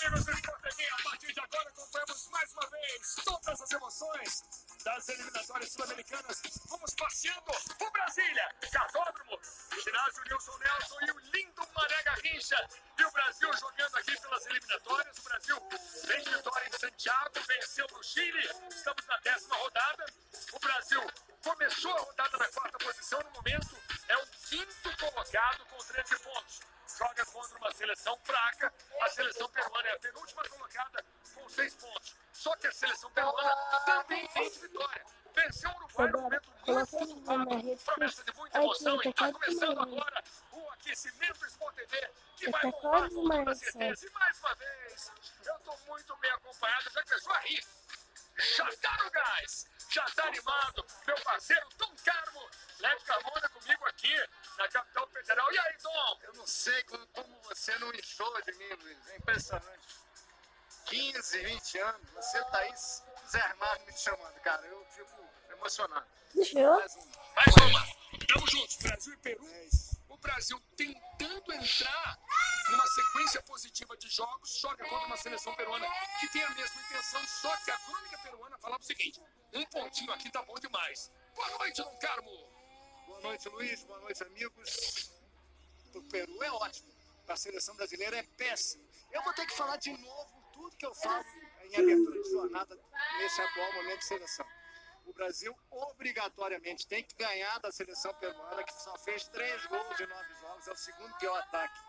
amigos do Sport TV, a partir de agora acompanhamos mais uma vez todas as emoções das eliminatórias sul-americanas. Vamos passeando por Brasília, Cartódromo, ginásio Nilson Nelson e o lindo Mané Garrincha. E o Brasil jogando aqui pelas eliminatórias. O Brasil vem de vitória em Santiago, venceu no Chile. Estamos na 10ª rodada. O Brasil começou a rodada na 4ª posição. No momento é o 5º colocado com 13 pontos. Joga contra uma seleção fraca. A seleção peruana é a penúltima colocada com 6 pontos. Só que a seleção peruana também tem de vitória. Venceu o Uruguai no momento muito conturbado. Promessa de muita emoção. E está começando agora o aquecimento Sport TV, que vai bombar com toda certeza. E mais uma vez, eu estou muito bem acompanhado. Já começou a rir. Já está no gás. Já está animado. Meu parceiro Tom Carmo. Leve Carmona comigo aqui na capital federal. E aí, Tom? Eu não sei como você não enxoa de mim, Luiz. É impressionante. 15, 20 anos, você tá aí, Zé Armado me chamando, cara. Eu fico emocionado. Mais uma. Tamo juntos, Brasil e Peru. O Brasil tentando entrar numa sequência positiva de jogos, joga contra uma seleção peruana que tem a mesma intenção, só que a crônica peruana falava o seguinte: um pontinho aqui tá bom demais. Boa noite, Dom Carmo. Boa noite, Luiz. Boa noite, amigos. O Peru é ótimo. A seleção brasileira é péssima. Eu vou ter que falar de novo tudo que eu falo em abertura de jornada nesse atual momento de seleção. O Brasil obrigatoriamente tem que ganhar da seleção peruana, que só fez 3 gols em 9 jogos, é o segundo pior ataque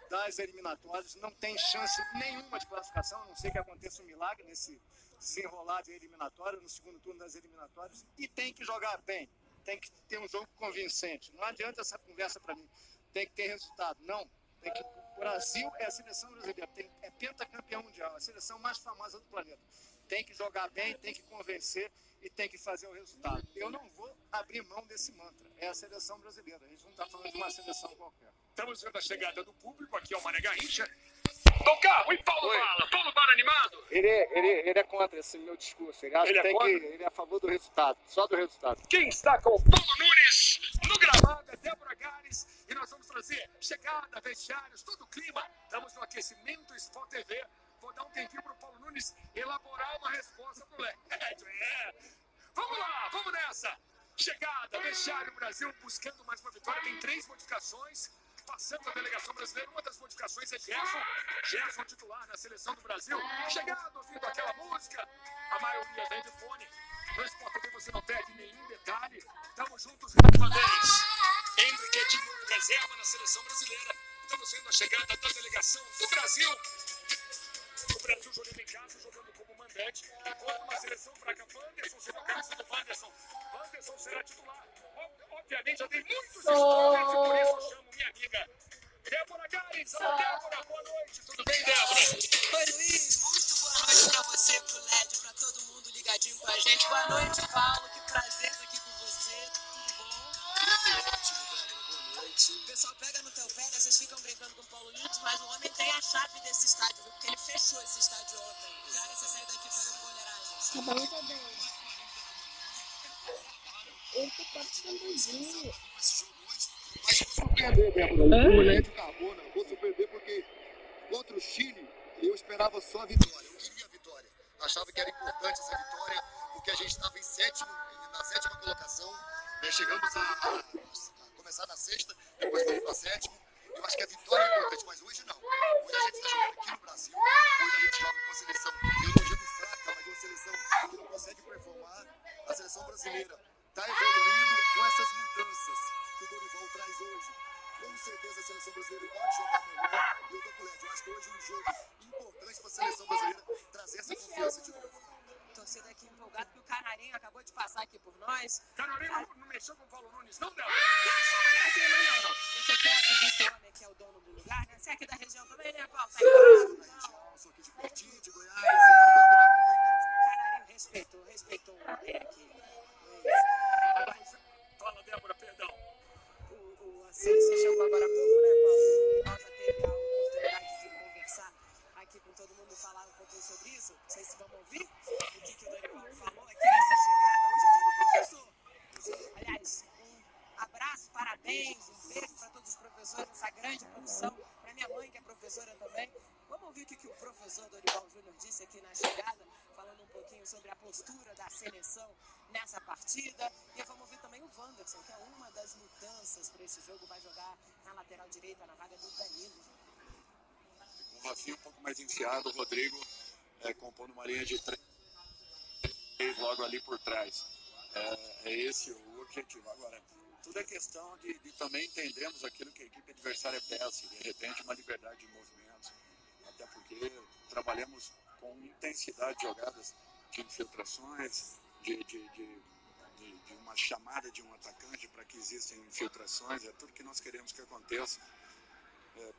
das eliminatórias, não tem chance nenhuma de classificação, a não ser que aconteça um milagre nesse desenrolar de eliminatória, no segundo turno das eliminatórias, e tem que jogar bem, tem que ter um jogo convincente. Não adianta essa conversa para mim, tem que ter resultado, não. O Brasil é a seleção brasileira, é pentacampeão mundial, a seleção mais famosa do planeta. Tem que jogar bem, tem que convencer e tem que fazer o resultado. Eu não vou abrir mão desse mantra, é a seleção brasileira, a gente não está falando de uma seleção qualquer. Estamos vendo a chegada do público aqui ao Mané Garrincha. Dom Carmo e Paulo Bala. Paulo Bala animado? Ele é contra esse meu discurso. Ele acha que ele é a favor do resultado, só do resultado. Quem está com o Paulo Nunes no gramado é Débora Gares. E nós vamos trazer chegada, vestiários, todo o clima. Estamos no aquecimento Sport TV. Vou dar um tempinho para o Paulo Nunes elaborar uma resposta para o Lédio. Vamos lá, vamos nessa. Chegada, vestiário, Brasil buscando mais uma vitória. Tem 3 modificações. Passando a delegação brasileira, uma das modificações é Gerson titular na seleção do Brasil. Chegando, ouvindo aquela música, a maioria vem de fone. No Sport TV você não perde nenhum detalhe. Estamos juntos mais uma vez. Henrique é de novo reserva na seleção brasileira. Estamos vendo a chegada da delegação do Brasil. O Brasil jogando em casa, jogando como mandante. Enquanto uma seleção fraca, Wanderson, será o caso do Wanderson. Wanderson será titular. Obviamente, já tem muitos spoilers e por isso eu chamo minha amiga Débora Gares. Alô, Débora, boa noite. Tudo bem, Débora? Oi, Luiz. Muito boa noite pra você, pro Lédio, pra todo mundo ligadinho com a gente. Boa noite, Paulo. Que prazer estar aqui com você. Tudo bom? Tudo ótimo, Débora. Boa noite. O pessoal pega no teu pé, né? Vocês ficam brincando com o Paulo Nunes, mas o homem tem a chave desse estádio, viu? Porque ele fechou esse estádio ontem. Cara, você saiu daqui pegando boleiragem. Tá bom, tá bem. Eu tô participando. Mas vou surpreender, Débora. O Lédio Carbona, vou surpreender porque contra o Chile eu esperava só a vitória. Eu queria a vitória. Achava que era importante essa vitória, porque a gente estava na 7ª colocação. Né? Chegamos a começar na 6ª, depois fomos para a 7ª. Eu acho que a vitória é importante, mas hoje não. Hoje a gente está jogando aqui no Brasil. Hoje a gente joga com uma seleção, eu não digo fraca, mas uma seleção que não consegue performar. A seleção brasileira está evoluindo com essas mudanças que o Dorival traz hoje. Com certeza a seleção brasileira pode jogar melhor. E eu tô com o Lédio. Eu acho que hoje é um jogo importante para a seleção brasileira trazer essa confiança de novo. Torcida aqui empolgado que o Canarinho acabou de passar aqui por nós. Canarinho não mexeu com o Paulo Nunes, não, Débora? Não, só uma gracinha, mas não. Deixa quieto, vi que o homem que é o dono do lugar, né? Você é aqui da região também, né, Paulo? Tá Eu sou aqui de Pertinho, de Goiás, então Canarinho respeitou o homem aqui. Agora, fala, Débora, perdão. Você chegou agora há pouco, né, Paulo? O Paulo já teve a oportunidade de conversar aqui com todo mundo, falar um pouquinho sobre isso. Não sei se vamos ouvir o que o Dorival falou aqui nessa chegada. Hoje é dia do professor. Aliás, um abraço, parabéns, um beijo para todos os professores dessa grande profissão, para minha mãe que é professora também. Vamos ouvir o que o professor Dorival Júnior disse aqui na chegada, falando um pouquinho sobre a postura da seleção nessa partida. E vamos ouvir também o Wanderson, que é uma das mudanças para esse jogo, vai jogar na lateral direita, na vaga do Danilo. O Rafinha um pouco mais enfiado, o Rodrigo compondo uma linha de 3 logo ali por trás. É esse o objetivo. Agora, tudo é questão de também entendermos aquilo que a equipe adversária peça, de repente uma liberdade de movimentos, até porque trabalhamos com intensidade de jogadas, de infiltrações, de uma chamada de um atacante para que existam infiltrações, é tudo que nós queremos que aconteça.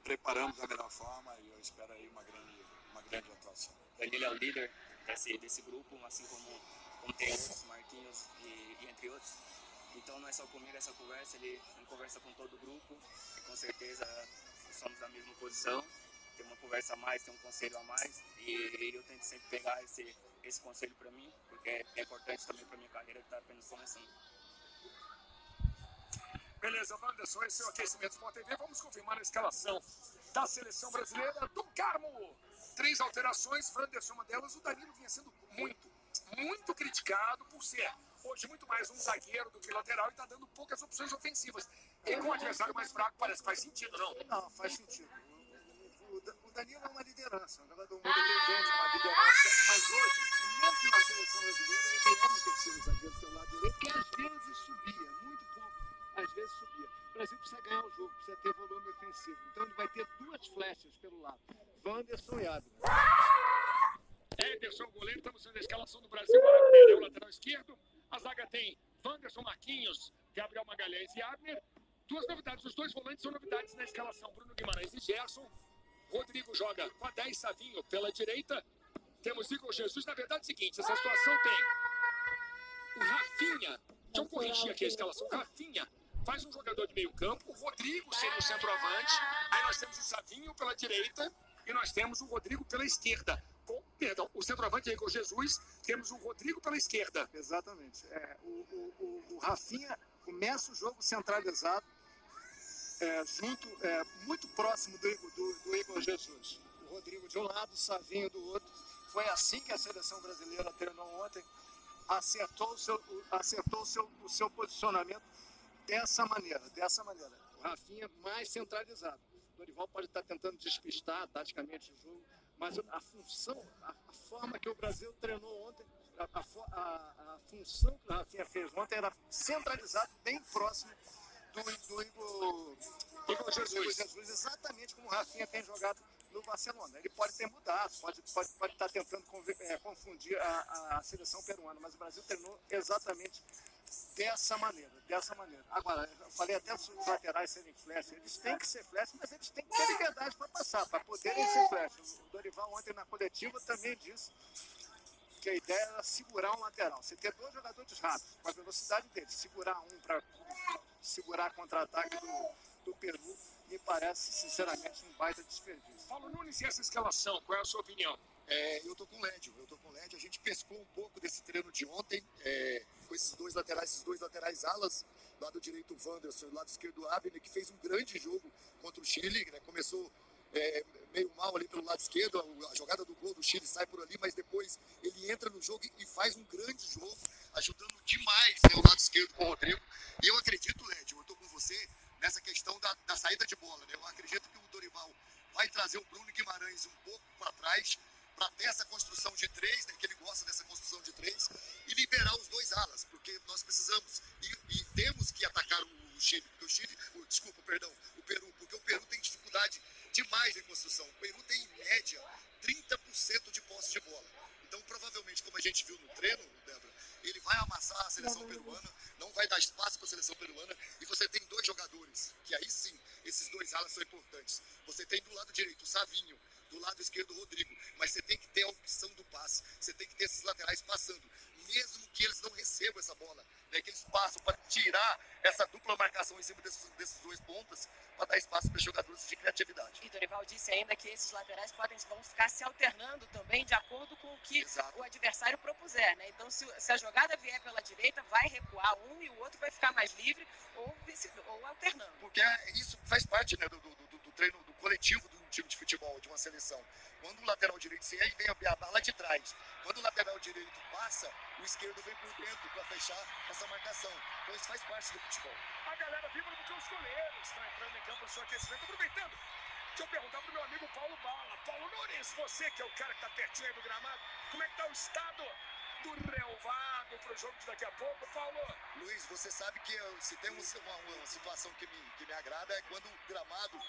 Preparamos da melhor forma e eu espero aí uma grande atuação. Danilo é o líder desse grupo, assim como tem outros, Marquinhos e entre outros. Então não é só comigo essa conversa, ele conversa com todo o grupo e com certeza somos da mesma posição. Tem uma conversa a mais, tem um conselho a mais e eu tento sempre pegar esse conselho para mim, porque é importante também para minha carreira que está apenas começando. Beleza, Wanderson, esse é o aquecimento Sport TV. Vamos confirmar a escalação da seleção brasileira do Carmo. 3 alterações, Wanderson uma delas. O Danilo vinha sendo muito criticado por ser hoje muito mais um zagueiro do que lateral e está dando poucas opções ofensivas. E com o adversário mais fraco parece que faz sentido, não? Não, faz sentido. O Danilo é uma liderança, um jogador muito inteligente, uma liderança, mas hoje, mesmo na seleção brasileira, ele é um terceiro zagueiro pelo lado direito, que às vezes subia, muito pouco, às vezes subia. O Brasil precisa ganhar o jogo, precisa ter volume ofensivo. Então ele vai ter duas flechas pelo lado, Wanderson e Abner. Ederson, goleiro, estamos vendo a escalação do Brasil. Abner é o lateral esquerdo. A zaga tem Wanderson, Marquinhos, Gabriel Magalhães e Abner. Duas novidades, os dois volantes são novidades na escalação. Bruno Guimarães e Gerson. Rodrigo joga com a 10, Savinho pela direita. Temos Igor Jesus. Na verdade é o seguinte, essa situação tem o Rafinha. Deixa eu corrigir aqui a escalação. Rafinha faz um jogador de meio campo. O Rodrigo sendo o centroavante. Aí nós temos o Savinho pela direita. E nós temos o Rodrigo pela esquerda. Perdão, o centroavante é Igor Jesus. Temos o Rodrigo pela esquerda. Exatamente. O Rafinha começa o jogo centralizado, muito próximo do Igor Jesus. O Rodrigo de um lado, o Savinho do outro. Foi assim que a seleção brasileira treinou ontem. Acertou o seu posicionamento dessa maneira. O Rafinha mais centralizado. O Dorival pode estar tentando despistar taticamente o jogo, mas a função, a forma que o Brasil treinou ontem, a função que o Rafinha fez ontem era centralizado bem próximo do Igor Jesus, exatamente como o Rafinha tem jogado no Barcelona. Ele pode ter mudado, pode estar tentando confundir a seleção peruana, mas o Brasil treinou exatamente dessa maneira. Agora, eu falei até sobre os laterais serem flash, eles têm que ser flash, mas eles têm que ter liberdade para passar, para poderem ser flash. O Dorival ontem na coletiva também disse que a ideia era segurar um lateral. Você ter dois jogadores rápidos, com a velocidade deles, segurar um para segurar contra-ataque do Peru, me parece, sinceramente, um baita desperdício. Paulo Nunes, e essa escalação, qual é a sua opinião? Eu tô com o Lédio. A gente pescou um pouco desse treino de ontem, com esses dois laterais alas, lado direito o Wanderson e lado esquerdo o Abner, que fez um grande jogo contra o Chile, né? Começou meio mal ali pelo lado esquerdo, a jogada do gol do Chile sai por ali, mas depois ele entra no jogo e faz um grande jogo, ajudando demais, né, o lado esquerdo com o Rodrigo. E eu acredito, Lédio, eu tô com você nessa questão da saída de bola, né? Eu acredito que o Dorival vai trazer o Bruno Guimarães um pouco para trás, para ter essa construção de três, né, que ele gosta dessa construção de três, e liberar os dois alas, porque nós precisamos e temos que atacar o Chile, porque o Peru, porque o Peru tem dificuldade demais em construção. O Peru tem, em média, 30% de posse de bola. Então, provavelmente, como a gente viu no treino, Débora, ele vai amassar a seleção peruana, não vai dar espaço para a seleção peruana, e você tem dois jogadores, que aí sim, esses dois alas são importantes. Você tem do lado direito o Savinho, do lado esquerdo o Rodrigo, mas você tem que ter a opção do passe, você tem que ter esses laterais passando, mesmo que eles não recebam essa bola, né, que eles passam para tirar essa dupla marcação em cima desses dois pontas, para dar espaço para os jogadores de criatividade. E Dorival disse ainda que esses laterais vão ficar se alternando também de acordo com o que o adversário propuser, né? Então, se a jogada vier pela direita, vai recuar um e o outro vai ficar mais livre ou alternando. Porque isso faz parte, né, do treino, do coletivo do time de futebol, de uma seleção. Quando o lateral direito sai, vem a bala de trás. Quando o lateral direito passa, o esquerdo vem por dentro para fechar essa marcação. Então isso faz parte do futebol. A galera vibra porque os goleiros estão entrando em campo no seu aquecimento. Aproveitando, deixa eu perguntar pro meu amigo Paulo Bala. Paulo Nunes, você que é o cara que tá pertinho aí do gramado, como é que tá o estado do relvado pro jogo de daqui a pouco, Paulo? Luiz, você sabe que se tem uma situação que me agrada é quando o gramado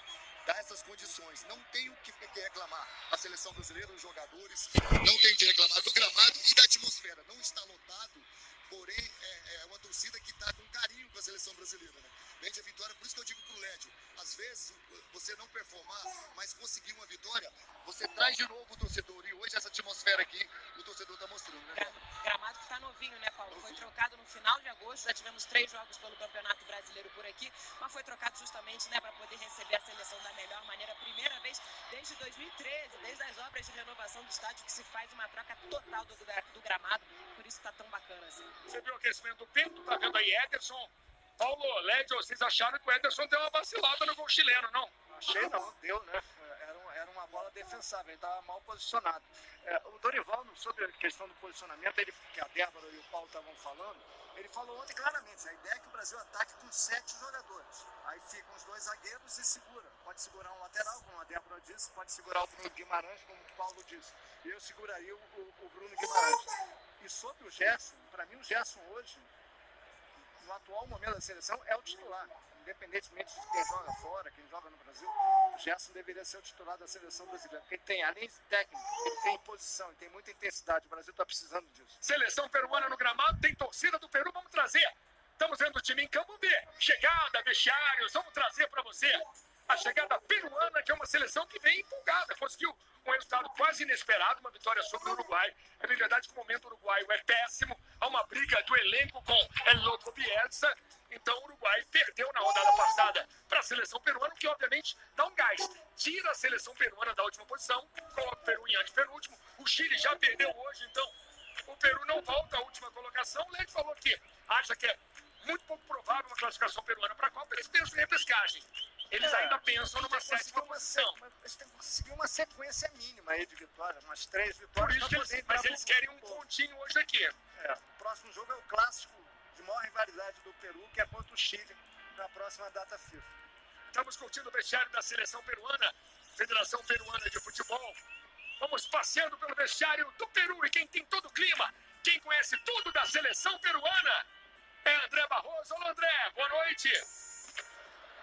dá essas condições. Não tem o que reclamar. A seleção brasileira, os jogadores, não tem que reclamar do gramado e da atmosfera. Não está lotado, porém é uma torcida que está com carinho com a seleção brasileira, né? Vende a vitória, por isso que eu digo pro Lédio, às vezes você não performar, mas conseguir uma vitória, você traz de novo o torcedor, e hoje essa atmosfera aqui, o torcedor está mostrando, né? Gramado que está novinho, né, Paulo? Foi trocado no final de agosto, já tivemos 3 jogos pelo Campeonato Brasileiro por aqui, mas foi trocado justamente, né, para poder receber a seleção da melhor maneira, primeira vez desde 2013, desde as obras de renovação do estádio, que se faz uma troca total do gramado, por isso está tão bacana assim. Você viu o aquecimento do Pinto, tá vendo aí Ederson? Paulo, Lédio, vocês acharam que o Ederson deu uma vacilada no gol chileno, não? Achei não, deu, né? Era uma bola defensável, ele estava mal posicionado. O Dorival, sobre a questão do posicionamento, que a Débora e o Paulo estavam falando, ele falou ontem claramente, a ideia é que o Brasil ataque com 7 jogadores. Aí ficam os 2 zagueiros e segura. pode segurar um lateral, como a Débora disse, pode segurar o Bruno Guimarães, como o Paulo disse. Eu seguraria o Bruno Guimarães. E sobre o Gerson, para mim o Gerson hoje, no atual momento da seleção, é o titular. Independentemente de quem joga fora, quem joga no Brasil, o Gerson deveria ser o titular da seleção brasileira. Porque ele tem, além de técnico, ele tem posição, ele tem muita intensidade. O Brasil está precisando disso. Seleção peruana no gramado, tem torcida do Peru, vamos trazer. Estamos vendo o time em campo, ver chegada, vestiários, vamos trazer para você a chegada peruana, que é uma seleção que vem empolgada, conseguiu um resultado quase inesperado, uma vitória sobre o Uruguai. É verdade que o momento uruguaio é péssimo, há uma briga do elenco com El Loco Bielsa, então o Uruguai perdeu na rodada passada para a seleção peruana, que obviamente dá um gás, tira a seleção peruana da última posição, coloca o Peru em antepenúltimo, o Chile já perdeu hoje, então o Peru não volta à última colocação. O Led falou que acha que é muito pouco provável uma classificação peruana para a Copa, eles pensam em repescagem. Eles ainda pensam numa sétima posição. Eles têm que conseguir uma sequência mínima aí de vitórias, umas 3 vitórias. Por isso mas eles querem um pontinho hoje aqui. O próximo jogo é o clássico de maior rivalidade do Peru, que é contra o Chile, na próxima data FIFA. Estamos curtindo o vestiário da seleção peruana, Federação Peruana de Futebol. Vamos passeando pelo vestiário do Peru e quem tem todo o clima, quem conhece tudo da seleção peruana, é André Barroso. Olá, André, boa noite.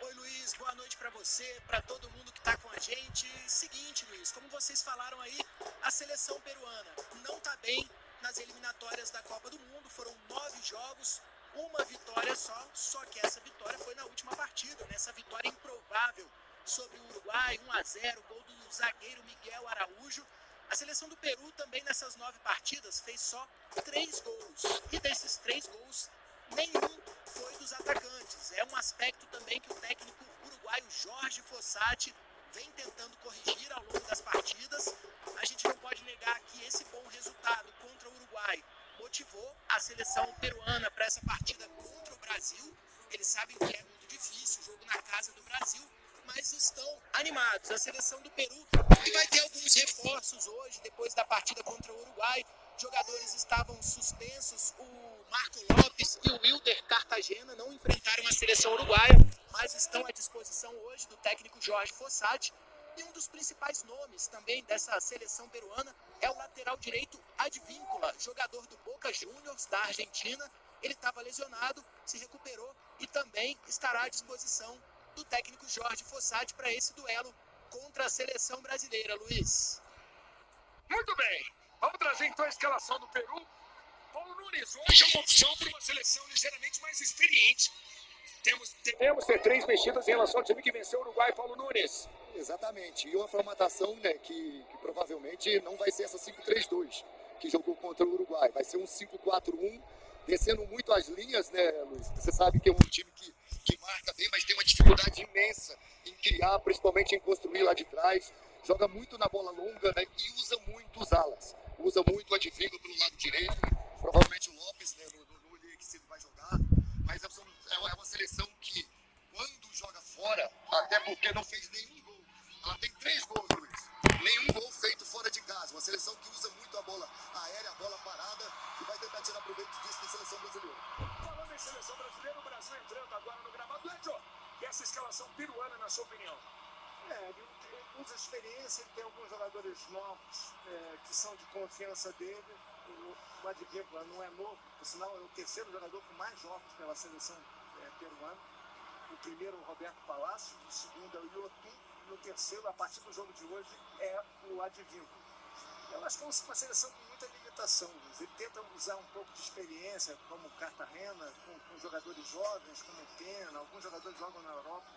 Oi, Luiz, boa noite para você, para todo mundo que está com a gente. Seguinte, Luiz, como vocês falaram aí, a seleção peruana não está bem nas eliminatórias da Copa do Mundo. Foram 9 jogos, uma vitória só que essa vitória foi na última partida, né? Essa vitória improvável sobre o Uruguai, 1-0, gol do zagueiro Miguel Araújo. A seleção do Peru também nessas 9 partidas fez só 3 gols. E desses 3 gols, nenhum foi dos atacantes. É um aspecto também que o técnico uruguaio Jorge Fossati vem tentando corrigir ao longo das partidas. A gente não pode negar que esse bom resultado contra o Uruguai motivou a seleção peruana para essa partida contra o Brasil. Eles sabem que é muito difícil, o jogo na casa do Brasil, mas estão animados. A seleção do Peru vai ter alguns reforços hoje, depois da partida contra o Uruguai. Jogadores estavam suspensos, o Marco Lopes e o Wilder Cartagena não enfrentaram a seleção uruguaia, mas estão à disposição hoje do técnico Jorge Fossati. E um dos principais nomes também dessa seleção peruana é o lateral direito Advíncula, jogador do Boca Juniors da Argentina. Ele estava lesionado, se recuperou e também estará à disposição do técnico Jorge Fossati para esse duelo contra a seleção brasileira, Luiz. Muito bem. Vamos trazer então a escalação do Peru. Paulo Nunes, hoje é uma opção para uma seleção ligeiramente mais experiente. Devemos ter 3 mexidas em relação ao time que venceu o Uruguai, Paulo Nunes. Exatamente. E uma formatação, né, que provavelmente não vai ser essa 5-3-2 que jogou contra o Uruguai. Vai ser um 5-4-1, descendo muito as linhas, né, Luiz? Você sabe que é um time que marca bem, mas tem uma dificuldade imensa em criar, principalmente em construir lá de trás. Joga muito na bola longa, né, e usa muito os alas. Usa muito o Advíncula pelo lado direito, provavelmente o Lopes, né, no que se ele vai jogar. Mas é uma seleção que, quando joga fora, até porque não fez nenhum gol, ela tem 3 gols, Luiz. Nenhum gol feito fora de casa. Uma seleção que usa muito a bola aérea, a bola parada, e vai tentar tirar proveito disso na seleção brasileira. Falando em seleção brasileira, o Brasil entrando agora no gramado. Leandro, e essa escalação peruana, na sua opinião? Ele usa experiência, ele tem alguns jogadores novos que são de confiança dele. O Advíncula não é novo, por sinal é o 3º jogador com mais jogos pela seleção peruana. O primeiro, o Roberto Palácio, o segundo é o Yotun, e o terceiro, a partir do jogo de hoje, é o Advíncula. Eu acho que é uma seleção com muita limitação. Ele tenta usar um pouco de experiência, como o Cartagena, com jogadores jovens, como o Pena, alguns jogadores jogam na Europa,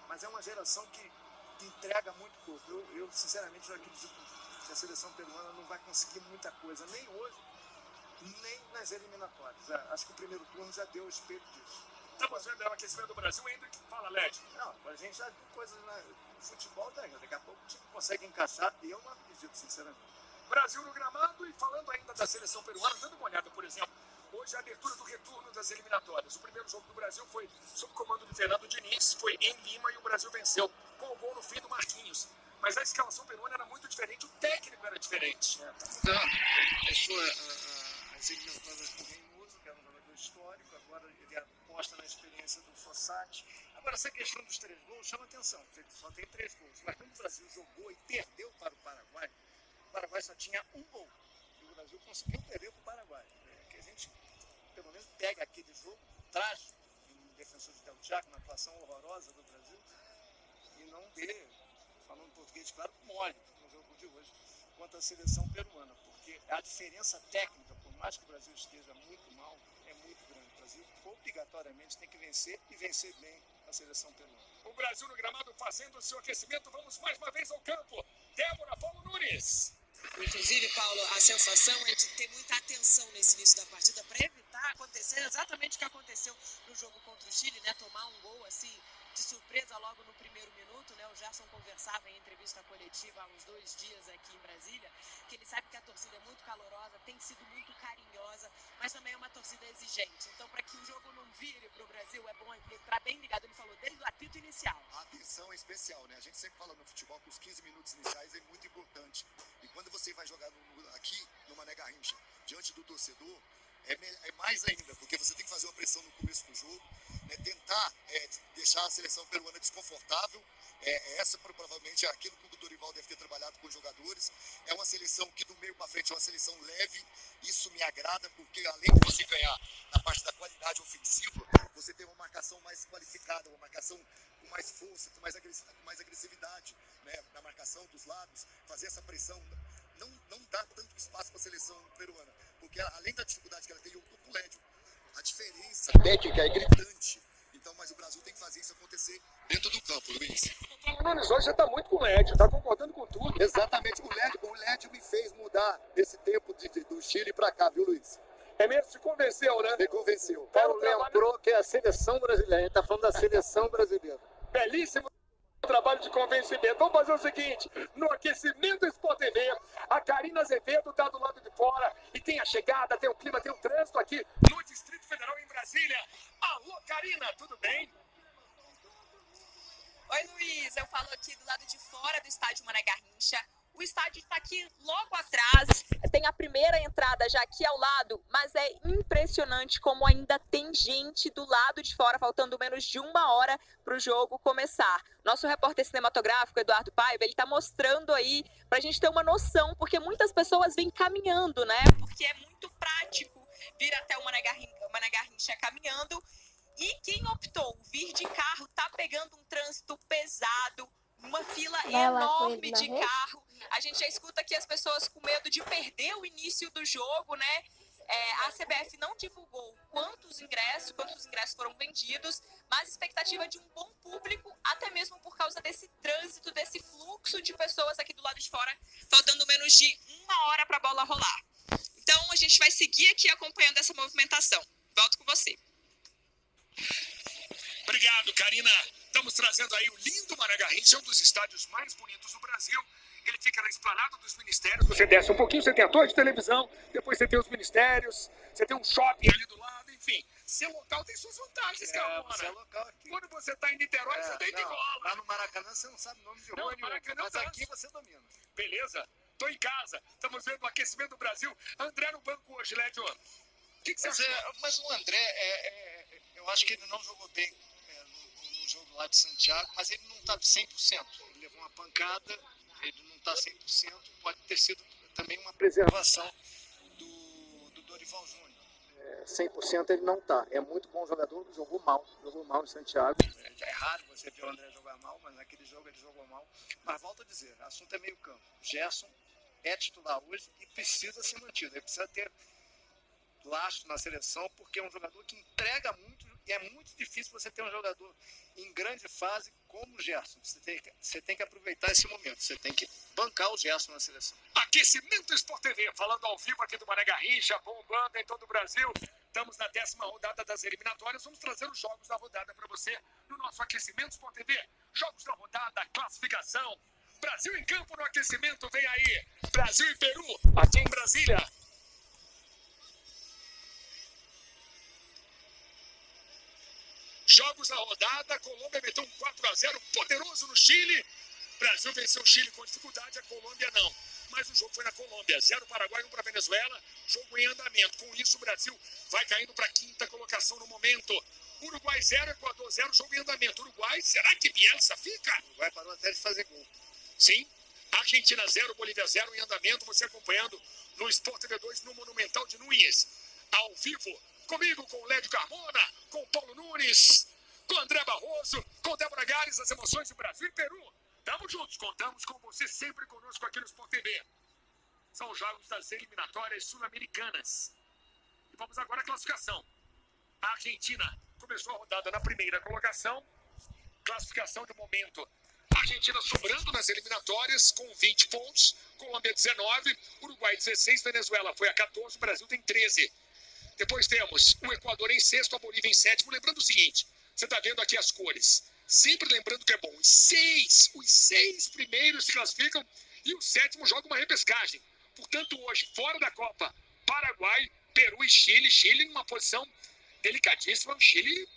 mas é uma geração que entrega muito pouco. Eu sinceramente, eu acredito que a seleção peruana não vai conseguir muita coisa, nem hoje, nem nas eliminatórias. Acho que o primeiro turno já deu o espelho disso. Estamos vendo o aquecimento do Brasil ainda que fala, Led. Não, a gente já viu coisas no futebol, daqui a pouco o time consegue encaixar, e eu não acredito, sinceramente. Brasil no gramado, e falando ainda da seleção peruana, dando uma olhada, por exemplo, hoje a abertura do retorno das eliminatórias. O primeiro jogo do Brasil foi sob comando do Fernando Diniz, foi em Lima e o Brasil venceu com o gol no fim do Marquinhos. Mas a escalação peruana era muito diferente, o técnico era diferente. Tá mudando. Ele deixou as eliminatórias com o Reynoso, que era um jogador histórico, agora ele aposta na experiência do Fossati. Agora, essa questão dos 3 gols chama atenção. Só tem 3 gols. Mas quando o Brasil jogou e perdeu para o Paraguai só tinha 1 gol. E o Brasil conseguiu perder para o Paraguai. Que a gente, pelo menos, pega aquele jogo trágico em Defensor de Del Chaco, uma atuação horrorosa do Brasil, e não vê, falando português, claro, mole no jogo de hoje contra a seleção peruana, porque a diferença técnica, por mais que o Brasil esteja muito mal, é muito grande. O Brasil obrigatoriamente tem que vencer e vencer bem a seleção peruana. O Brasil no gramado fazendo o seu aquecimento. Vamos mais uma vez ao campo. Débora, Paulo Nunes. Inclusive, Paulo, a sensação é de ter muita atenção nesse início da partida para evitar acontecer exatamente o que aconteceu no jogo contra o Chile, né? Tomar um gol assim de surpresa logo no primeiro minuto, né? O Gerson conversava em entrevista coletiva há uns 2 dias aqui em Brasília, que ele sabe que a torcida é muito calorosa, tem sido muito carinhosa, mas também é uma torcida exigente. Então, para que o jogo não vire para o Brasil, é bom estar bem ligado. Ele falou desde o apito inicial. A atenção é especial, né? A gente sempre fala no futebol que os 15 minutos iniciais é muito importante. E quando você vai jogar aqui no Mané Garrincha, diante do torcedor, é mais ainda, porque você tem que fazer uma pressão no começo do jogo, né? Tentar deixar a seleção peruana desconfortável. Essa provavelmente é aquilo que o Dorival deve ter trabalhado com os jogadores. É uma seleção que do meio para frente é uma seleção leve. Isso me agrada, porque além de você ganhar na parte da qualidade ofensiva, você tem uma marcação mais qualificada, uma marcação com mais força, com mais agressividade, né? Na marcação dos lados, fazer essa pressão. Não dá tanto espaço para a seleção peruana, porque além da dificuldade que ela tem, eu estou com o Lédio. A diferença técnica é gritante. Então, mas o Brasil tem que fazer isso acontecer dentro do campo, Luiz. O Nunes hoje já está muito com o Lédio, está concordando com tudo. Exatamente, o Lédio me fez mudar esse tempo do Chile para cá, viu, Luiz? É mesmo, te convenceu, né? Me convenceu. Paulo lembrou que é a seleção brasileira, a gente está falando da seleção brasileira. Belíssimo trabalho de convencimento. Vamos fazer o seguinte, no aquecimento Sport TV, a Karina Azevedo está do lado de fora e tem a chegada, tem o clima, tem o trânsito aqui no Distrito Federal em Brasília. Alô, Karina, tudo bem? Oi, Luiz, eu falo aqui do lado de fora do estádio Mané Garrincha. O estádio está aqui logo atrás, tem a primeira entrada já aqui ao lado, mas é impressionante como ainda tem gente do lado de fora, faltando menos de 1 hora para o jogo começar. Nosso repórter cinematográfico, Eduardo Paiva, ele está mostrando aí para a gente ter uma noção, porque muitas pessoas vêm caminhando, né? Porque é muito prático vir até o Mané Garrincha caminhando. E quem optou vir de carro está pegando um trânsito pesado, uma fila enorme de carro. A gente já escuta aqui as pessoas com medo de perder o início do jogo, né? A CBF não divulgou quantos ingressos foram vendidos, mas expectativa de um bom público, até mesmo por causa desse trânsito, desse fluxo de pessoas aqui do lado de fora, faltando menos de 1 hora para a bola rolar. Então a gente vai seguir aqui acompanhando essa movimentação. Volto com você. Obrigado, Karina. Estamos trazendo aí o lindo Mané Garrincha, um dos estádios mais bonitos do Brasil. Ele fica na esplanada dos ministérios. Você desce um pouquinho, você tem a torre de televisão, depois você tem os ministérios, você tem um shopping ali do lado, enfim. Seu local tem suas vantagens, Carmona. Seu local aqui. Quando você está em Niterói, você deita e rola. Lá no Maracanã você não sabe o nome de rua nenhuma, mas aqui você domina. Beleza? Tô em casa. Estamos vendo o aquecimento do Brasil. André no banco hoje, Lédio. O que você achou? Mas o André, eu acho que ele não jogou bem no jogo lá de Santiago, mas ele não está de 100%. Ele levou uma pancada, ele não está 100%. Pode ter sido também uma preservação do Dorival Júnior. 100% ele não está. É muito bom jogador, jogou mal em Santiago. É raro você ver o André jogar mal, mas naquele jogo ele jogou mal. Mas volto a dizer, o assunto é meio campo. Gerson é titular hoje e precisa ser mantido. Ele precisa ter lastro na seleção, porque é um jogador que entrega muito e é muito difícil você ter um jogador em grande fase como o Gerson. Você tem que aproveitar esse momento, você tem que bancar o Gerson na seleção. Aquecimento Sport TV, falando ao vivo aqui do Mané Garrincha, bombando em todo o Brasil. Estamos na 10ª rodada das eliminatórias. Vamos trazer os jogos da rodada para você no nosso Aquecimento Sport TV. Jogos da rodada, classificação. Brasil em campo no aquecimento, vem aí. Brasil e Peru, aqui em Brasília. Jogos da rodada, Colômbia meteu um 4-0 poderoso no Chile. Brasil venceu o Chile com dificuldade, a Colômbia não. Mas o jogo foi na Colômbia, 0 Paraguai, 1 para Venezuela, jogo em andamento. Com isso o Brasil vai caindo para a 5ª colocação no momento. Uruguai 0, Equador 0, jogo em andamento. Uruguai, será que Bielsa fica? O Uruguai parou até de fazer gol. Sim. Argentina 0, Bolívia 0 em andamento. Você acompanhando no Sport TV 2 no Monumental de Núñez. Ao vivo, comigo, com o Lédio Carmona, com o Paulo Nunes, com o André Barroso, com o Débora Gales, as emoções de Brasil e Peru. Tamo juntos, contamos com você sempre conosco aqui no Sport TV. São os jogos das eliminatórias sul-americanas. E vamos agora à classificação. A Argentina começou a rodada na primeira colocação. Classificação de momento. A Argentina sobrando nas eliminatórias com 20 pontos. Colômbia 19, Uruguai 16, Venezuela foi a 14, Brasil tem 13. Depois temos o Equador em sexto, a Bolívia em sétimo. Lembrando o seguinte, você está vendo aqui as cores. Sempre lembrando que é bom. Os seis primeiros se classificam e o sétimo joga uma repescagem. Portanto, hoje, fora da Copa, Paraguai, Peru e Chile. Chile numa posição delicadíssima. O Chile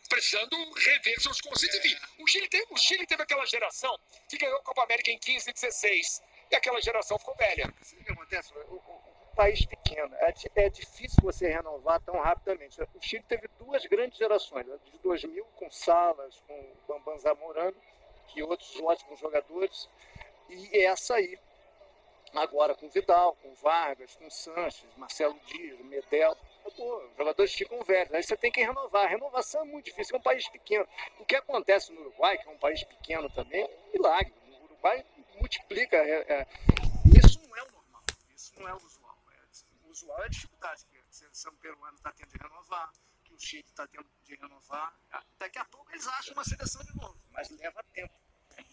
precisando rever seus conceitos. Enfim, o Chile teve aquela geração que ganhou a Copa América em 15 e 16. E aquela geração ficou velha. O que acontece? O país pequeno, é difícil você renovar tão rapidamente. O Chile teve duas grandes gerações. A de 2000 com Salas, com Bambam Zamorano, e outros ótimos jogadores. E essa aí, agora com Vidal, com Vargas, com Sanches, Marcelo Dias, Medel, os jogadores ficam velhos. Aí você tem que renovar. A renovação é muito difícil, é um país pequeno. O que acontece no Uruguai, que é um país pequeno também, é um milagre. O Uruguai multiplica. Isso não é o normal, isso não é o usual. O usual é a dificuldade que a seleção peruana está tendo de renovar, que o Chile está tendo de renovar. Daqui a pouco eles acham uma seleção de novo, mas leva tempo.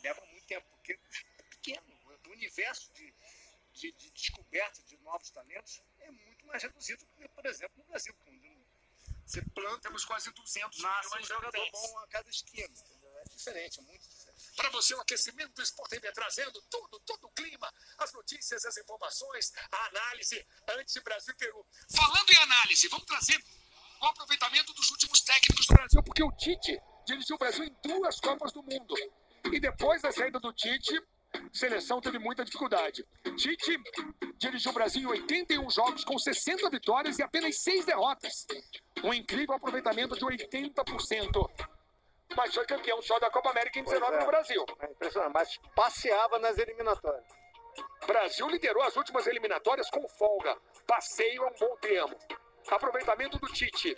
Leva muito tempo, porque é pequeno. O universo de descoberta de novos talentos é muito mais reduzido do que, por exemplo, no Brasil. Você planta, Temos quase 200 nasce um milhões de jogador habitantes. bom a cada esquina. Entendeu? É diferente, é muito diferente. Para você, o aquecimento do Sport TV trazendo todo o clima, as notícias, as informações, a análise antes de Brasil e Peru. Falando em análise, vamos trazer o aproveitamento dos últimos técnicos do Brasil, porque o Tite dirigiu o Brasil em 2 Copas do Mundo. E depois da saída do Tite, a seleção teve muita dificuldade. Tite dirigiu o Brasil em 81 jogos com 60 vitórias e apenas 6 derrotas. Um incrível aproveitamento de 80%. Mas foi campeão só da Copa América em 19 no Brasil. É impressionante, mas passeava nas eliminatórias. Brasil liderou as últimas eliminatórias com folga. Passeio é um bom termo. Aproveitamento do Tite.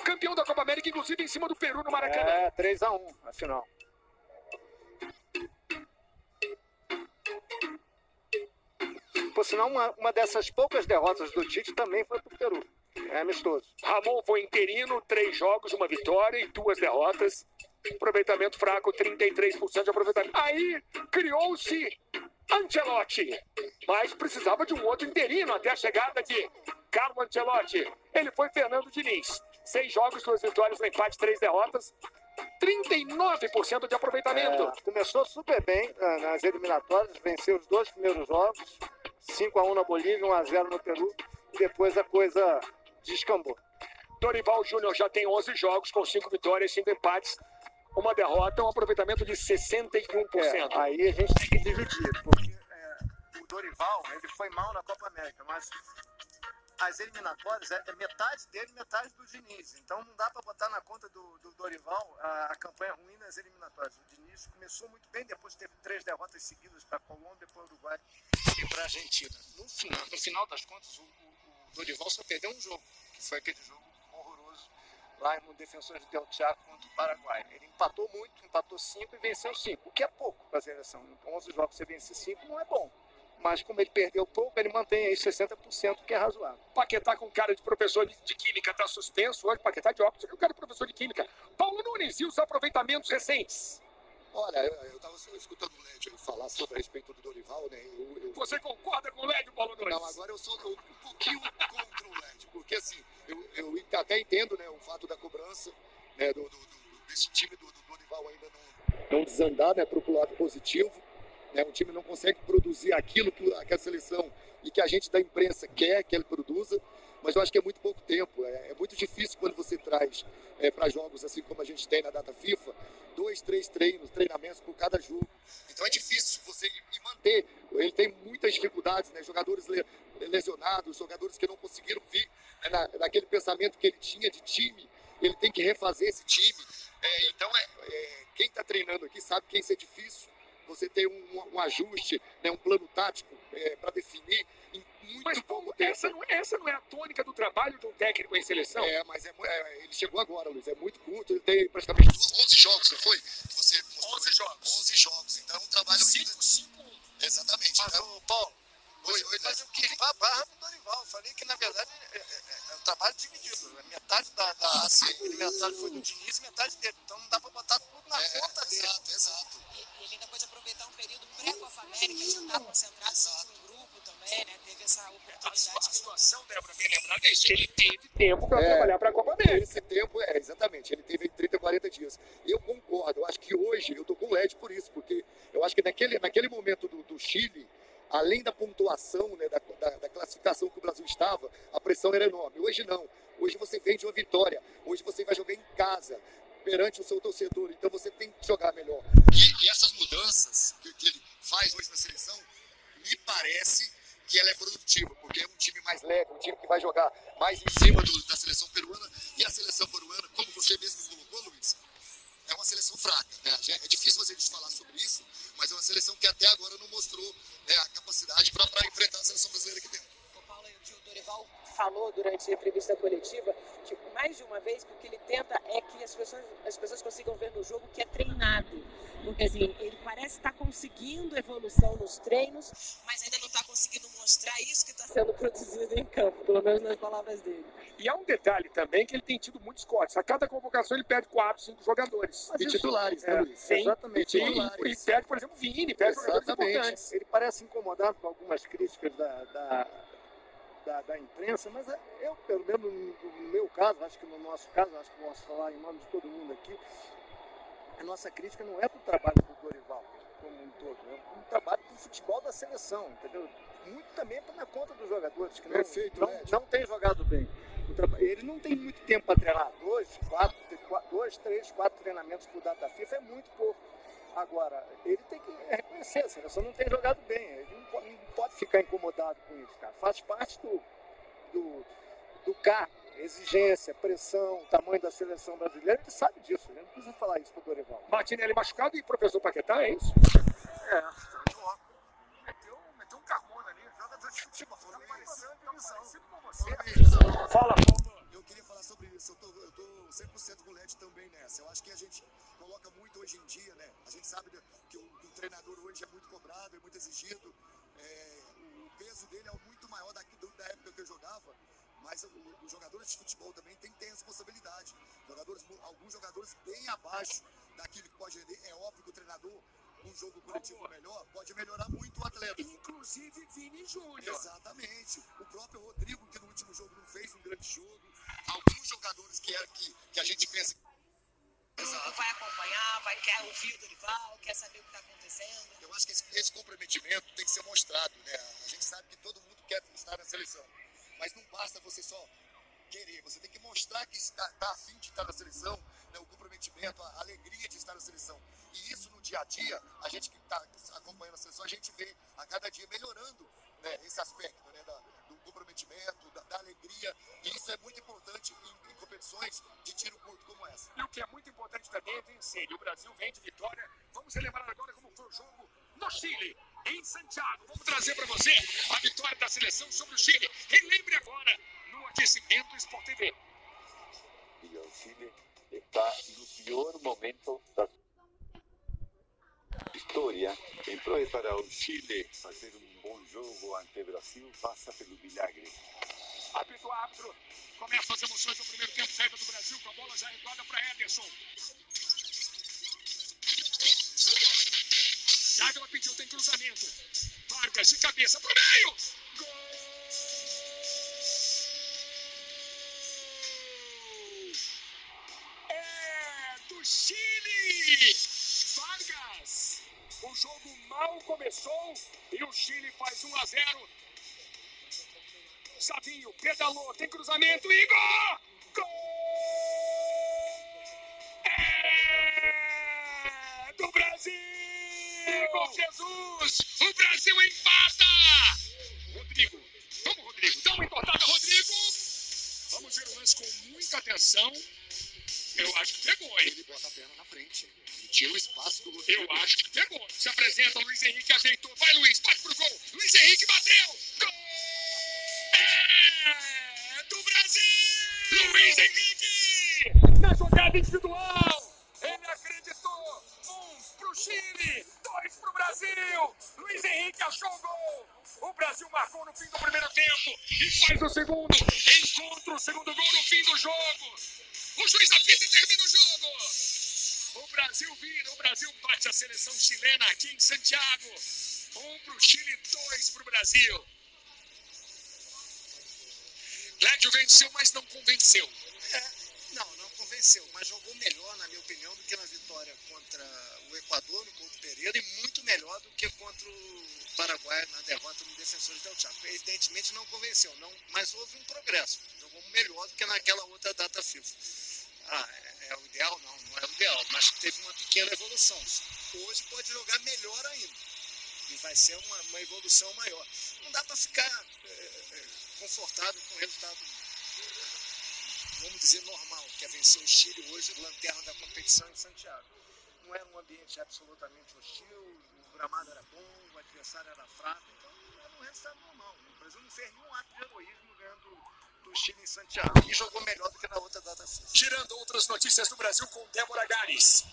Campeão da Copa América, inclusive em cima do Peru no Maracanã. É, 3-1, afinal. Por sinal, uma dessas poucas derrotas do Tite também foi pro Peru. É amistoso. Ramon foi interino, 3 jogos, 1 vitória e 2 derrotas. Aproveitamento fraco, 33% de aproveitamento. Aí criou-se Ancelotti, mas precisava de um outro interino até a chegada de Carlo Ancelotti. Ele foi Fernando Diniz. 6 jogos, 2 vitórias, 1 empate, 3 derrotas. 39% de aproveitamento. Começou super bem nas eliminatórias, venceu os 2 primeiros jogos, 5-1 na Bolívia, 1-0 no Peru, e depois a coisa descambou. Dorival Júnior já tem 11 jogos com 5 vitórias, 5 empates, 1 derrota, um aproveitamento de 61%. Aí a gente tem que dividir, porque o Dorival ele foi mal na Copa América, mas as eliminatórias é metade dele, metade do Diniz. Então não dá para botar na conta do Dorival a campanha ruim nas eliminatórias. O Diniz começou muito bem, depois teve 3 derrotas seguidas para a Colômbia, para o Uruguai e para a Argentina. No final das contas, o Dorival só perdeu um jogo, que foi aquele jogo horroroso lá no Defensores del Chaco contra o Paraguai. Ele empatou muito, empatou 5 e venceu 5, o que é pouco para a seleção. Então 11 jogos você vence 5 não é bom. Mas como ele perdeu pouco, ele mantém aí 60%, que é razoável. Paquetá com cara de professor de química está suspenso hoje. Paquetá de óculos, que o cara é professor de química. Paulo Nunes, e os aproveitamentos recentes? Olha, eu estava escutando o Lédio falar sobre a respeito do Dorival, né? Você concorda com o Lédio, Paulo Nunes? Não, agora eu sou um pouquinho contra o Lédio, porque assim, eu até entendo, né, o fato da cobrança, né, desse time do Dorival ainda não desandar, né, para o lado positivo. Né, o time não consegue produzir aquilo que a seleção e que a gente da imprensa quer que ele produza, mas eu acho que é muito pouco tempo. É muito difícil quando você traz para jogos assim como a gente tem na data FIFA, 2, 3 treinamentos por cada jogo. Então é difícil você ir manter. Ele tem muitas dificuldades, né? Jogadores lesionados, jogadores que não conseguiram vir, né, naquele pensamento que ele tinha de time, ele tem que refazer esse time. Então, quem está treinando aqui sabe que isso é difícil. Você tem um ajuste, né, um plano tático para definir em muito pouco tempo. Essa não é a tônica do trabalho de um técnico em seleção? Mas ele chegou agora, Luiz. É muito curto. Ele tem praticamente 11 jogos, não foi? Que você 11 jogos. 11 jogos. Então, é um trabalho... 5-1. Exatamente. Mas, Paulo, mas eu queria a barra do Dorival. Eu falei que, na verdade, é um trabalho dividido. Metade da alimentar foi do Diniz e metade dele. Então, não dá para botar tudo na conta dele. Exato. E ele ainda pode aproveitar um período pré-Copa América, de estar concentrado no grupo também, né? Teve essa oportunidade. A situação, Débora, bem lembrada, é isso. Ele teve tempo para trabalhar para a Copa América. Esse tempo, exatamente. Ele teve 30, 40 dias. Eu concordo. Eu acho que hoje, eu tô com o LED por isso, porque eu acho que naquele momento do Chile, além da pontuação, né, da classificação que o Brasil estava, a pressão era enorme. Hoje não. Hoje você vem de uma vitória. Hoje você vai jogar em casa, perante o seu torcedor. Então você tem que jogar melhor. E essas mudanças que ele faz hoje na seleção, me parece que ela é produtiva, porque é um time mais leve, um time que vai jogar mais em cima da seleção peruana. E a seleção peruana, como você mesmo colocou, Luiz, é uma seleção fraca, né? É difícil a gente falar sobre isso, mas é uma seleção que até agora não mostrou, né, a capacidade para enfrentar a seleção brasileira aqui dentro. O Paulo e o tio Dorival falou durante a entrevista coletiva que mais de uma vez que o que ele tenta é que as pessoas consigam ver no jogo que é treinado. Porque assim, ele parece estar conseguindo evolução nos treinos, mas ainda não está conseguindo mostrar isso que está sendo produzido em campo, pelo menos nas palavras dele. E há um detalhe também que ele tem tido muitos cortes. A cada convocação ele perde 4, 5 jogadores. E titulares, né, Luiz? Sim. Exatamente. E perde, por exemplo, o Vini, perde jogadores importantes. Ele parece incomodado com algumas críticas da imprensa, mas eu, pelo menos no meu caso, acho que no nosso caso, acho que posso falar em nome de todo mundo aqui, a nossa crítica não é para o trabalho do Dorival como um todo, é um trabalho para o futebol da seleção, entendeu? Muito também na conta dos jogadores, que não tem jogado bem. Ele não tem muito tempo para treinar, 2, 3, 4 treinamentos por data FIFA é muito pouco. Agora, ele tem que reconhecer, a seleção não tem jogado bem, ele não pode ficar incomodado com isso, cara. Faz parte do cargo, exigência, pressão, tamanho da seleção brasileira, ele sabe disso, ele não precisa falar isso pro Dorival. Martinelli machucado e professor Paquetá, é isso? Meteu um Carmona ali, jogador de futebol. Parecido com você. Fala, Paulo. Eu queria falar sobre isso, eu tô 100% com o LED também nessa. Eu acho que a gente coloca muito hoje em dia, né? A gente sabe que o treinador hoje é muito cobrado, é muito exigido. O peso dele é muito maior da época que eu jogava, mas os jogadores de futebol também têm que ter responsabilidade. Alguns jogadores bem abaixo daquilo que pode render. É óbvio que o treinador, um jogo coletivo melhor, pode melhorar muito o atleta. Inclusive Vini Júnior. Exatamente. O próprio Rodrigo, que no último jogo não fez um grande jogo. Alguns jogadores que a gente pensa... Exato. Vai acompanhar, quer ouvir o Dorival, quer saber o que está acontecendo. Eu acho que esse comprometimento tem que ser mostrado, né? A gente sabe que todo mundo quer estar na seleção, mas não basta você só querer, você tem que mostrar que está a fim de estar na seleção, né? O comprometimento, a alegria de estar na seleção. E isso no dia a dia, a gente que está acompanhando a seleção, a gente vê a cada dia melhorando, né, esse aspecto, né, do comprometimento, da alegria, e isso é muito importante em competições de tiro curto como essa. E o que é muito importante também é vencer, e o Brasil vem de vitória. Vamos relembrar agora como foi o jogo no Chile, em Santiago. Vamos trazer para você a vitória da seleção sobre o Chile. Relembre agora no aquecimento Sport TV. E o Chile está no pior momento da história. Então, para o Chile fazer um bom jogo ante o Brasil, passa pelo milagre. Apito árbitro, começa as emoções do primeiro tempo, saída do Brasil, com a bola já recuada para Ederson. Dávila pediu, tem cruzamento. Vargas de cabeça pro meio. Gol! É do Chile! Vargas! O jogo mal começou e o Chile faz 1-0. Savinho pedalou, tem cruzamento, Igor! Gol! É do Brasil! Jesus! O Brasil empata! Rodrigo, vamos Rodrigo, dá uma entortada, Rodrigo! Vamos ver o lance com muita atenção. Eu acho que pegou, hein? Ele bota a perna na frente. E tira o espaço do Rodrigo. Eu acho que pegou. Se apresenta, Luiz Henrique ajeitou. Vai, Luiz, bate pro gol. Luiz Henrique bateu. Gol! É do Brasil! Luiz Henrique! Na jogada individual! Ele acreditou. 1 pro Chile, 2 pro Brasil. Luiz Henrique achou o gol. O Brasil marcou no fim do primeiro tempo e faz o segundo. Encontra o segundo gol no fim do jogo. O juiz apita e termina o jogo. O Brasil vira, o Brasil bate a seleção chilena aqui em Santiago. 1 pro Chile, 2 pro Brasil. Lédio venceu, mas não convenceu. Não convenceu, mas jogou melhor, na minha opinião, do que na vitória contra o Equador, no Couto Pereira, e muito melhor do que contra o Paraguai, na derrota no Defensores del Chaco. Evidentemente não convenceu, mas houve um progresso. Jogou melhor do que naquela outra data FIFA. É o ideal? Não é o ideal, mas teve uma pequena evolução. Hoje pode jogar melhor ainda. E vai ser uma evolução maior. Não dá para ficar confortável com o resultado, vamos dizer, normal, que é vencer o Chile hoje, lanterna da competição em Santiago. Não era um ambiente absolutamente hostil, o gramado era bom, o adversário era fraco, então era um resultado normal. O Brasil não fez nenhum ato de heroísmo ganhando do Chile em Santiago, e jogou melhor do que na outra data FIFA. Tirando outras notícias do Brasil com Débora Gares.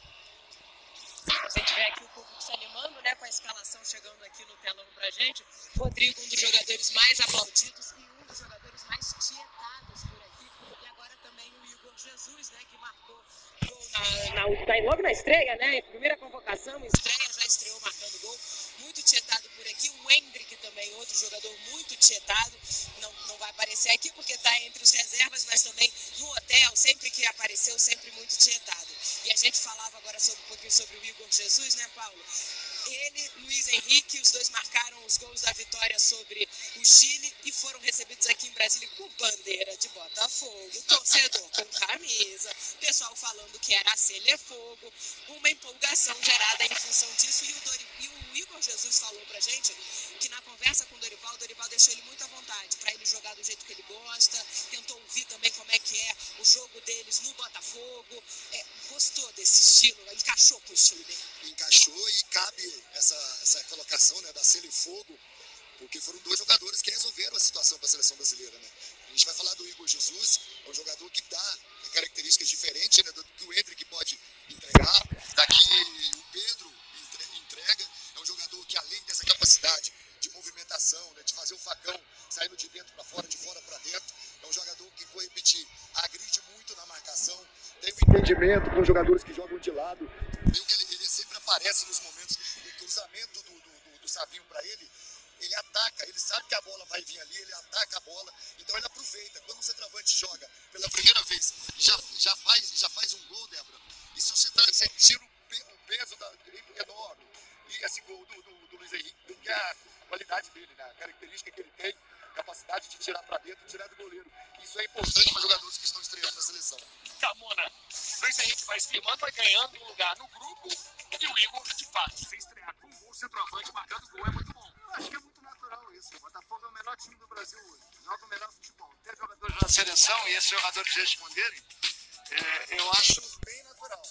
A gente vê aqui o público se animando, né, com a escalação chegando aqui no telão pra gente. Rodrigo, um dos jogadores mais aplaudidos e um dos jogadores mais tietados por aqui. E agora também o Igor Jesus, né, que marcou gol logo na estreia, né, primeira convocação, estreia, já estreou marcando gol. Muito tietado por aqui. O Hendrick também, outro jogador muito tietado. Não vai aparecer aqui porque está entre os reservas, mas também no hotel, sempre que apareceu, sempre muito tietado. E a gente falava agora um pouquinho sobre o Igor Jesus, né, Paulo? Ele, Luiz Henrique, os dois marcaram os gols da vitória sobre o Chile e foram recebidos aqui em Brasília com bandeira de Botafogo, torcedor com camisa, pessoal falando que era Selefogo, uma empolgação gerada em função disso. E o Igor Jesus falou pra gente que na conversa com o Dorival deixou ele muito à vontade para ele jogar do jeito que ele gosta, tentou ouvir também como é que é o jogo deles no Botafogo, gostou desse estilo, encaixou pro estilo dele. Encaixou e cabe essa colocação, né, da Selefogo, porque foram dois jogadores que resolveram a situação para a seleção brasileira, né? A gente vai falar do Igor Jesus, é um jogador que dá características diferentes, né, do que o Hendrick pode entregar, daqui o Pedro entrega, é um jogador que além dessa capacidade de movimentação, né, de fazer o facão saindo de dentro para fora, de fora para dentro, é um jogador que, vou repetir, agride muito na marcação, tem um entendimento com os jogadores que jogam de lado, viu que ele sempre aparece nos momentos do cruzamento do Savinho para ele ataca, ele sabe que a bola vai vir ali, ele ataca a bola, então ele aproveita. Quando o centroavante joga pela primeira vez, já faz um gol, Débora, e se você tira o peso enorme, e esse gol do Luiz Henrique, que é a qualidade dele, né? A característica que ele tem, capacidade de tirar para dentro, tirar do goleiro. Isso é importante para jogadores que estão estreando na seleção. Camona, Luiz Henrique vai firmando, vai ganhando um lugar no grupo, e o Igor, de fato, se estrear com um gol, centroavante marcando gol, é muito bom. Eu acho que é muito natural isso. O Botafogo é o melhor time do Brasil hoje. Joga o melhor futebol. Ter jogadores na seleção e esses jogadores responderem, eu acho bem natural.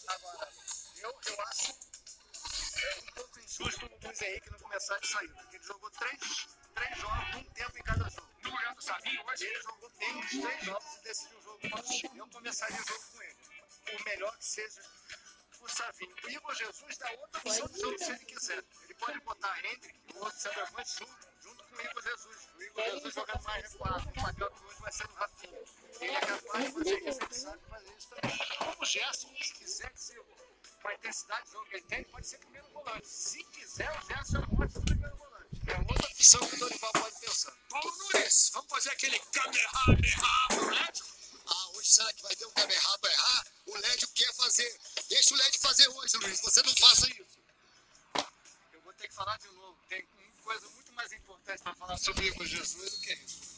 Agora, eu acho um pouco injusto o Luiz Henrique não começar de saída, porque ele jogou três jogos, um tempo em cada jogo. No lugar do Savinho, hoje ele jogou bem os 3 jogos e decidiu o jogo contra o Chile. Eu começaria o jogo com ele. Por melhor que seja o Savinho. O Igor Jesus dá outra opção de jogo se ele quiser. Ele pode botar Hendrick e o outro centroavante junto com o Igor Jesus. O Igor Jesus jogando mais recuado. O papel que hoje vai ser no Rafinha. Ele é capaz de fazer isso, ele sabe fazer isso também. Como o Gerson, se quiser ser com a intensidade de jogo que ele tem, pode ser primeiro volante. Se quiser, o Gerson é um ótimo primeiro volante. É outra opção que o Dorival pode pensar. Paulo Nunes, vamos fazer aquele Kamehameha pro Lédio? Hoje será que vai ter um Kamehameha? O Lédio quer fazer. Deixa o Lédio fazer hoje, Luiz. Você não faça isso. Eu vou ter que falar de novo. Tem coisa muito mais importante para falar sobre o Igor Jesus do que isso.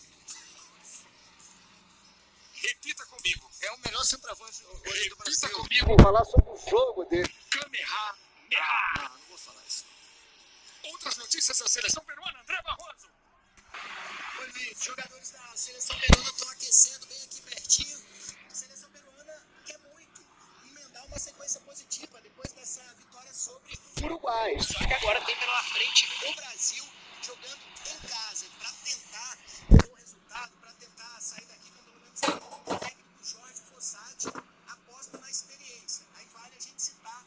Repita comigo. É o melhor centroavante hoje do Brasil. Repita comigo. Vou falar sobre o jogo dele. Kamehameha. Não vou falar isso. Outras notícias da seleção peruana, André Barroso. Oi, Luiz. Jogadores da seleção peruana estão aquecendo bem aqui pertinho. A seleção peruana quer muito uma sequência positiva depois dessa vitória sobre o Uruguai. Só que agora tem pela frente o Brasil jogando em casa para tentar ter um resultado, para tentar sair daqui com pelo menos o técnico Jorge Fossati aposta na experiência. Aí vale a gente citar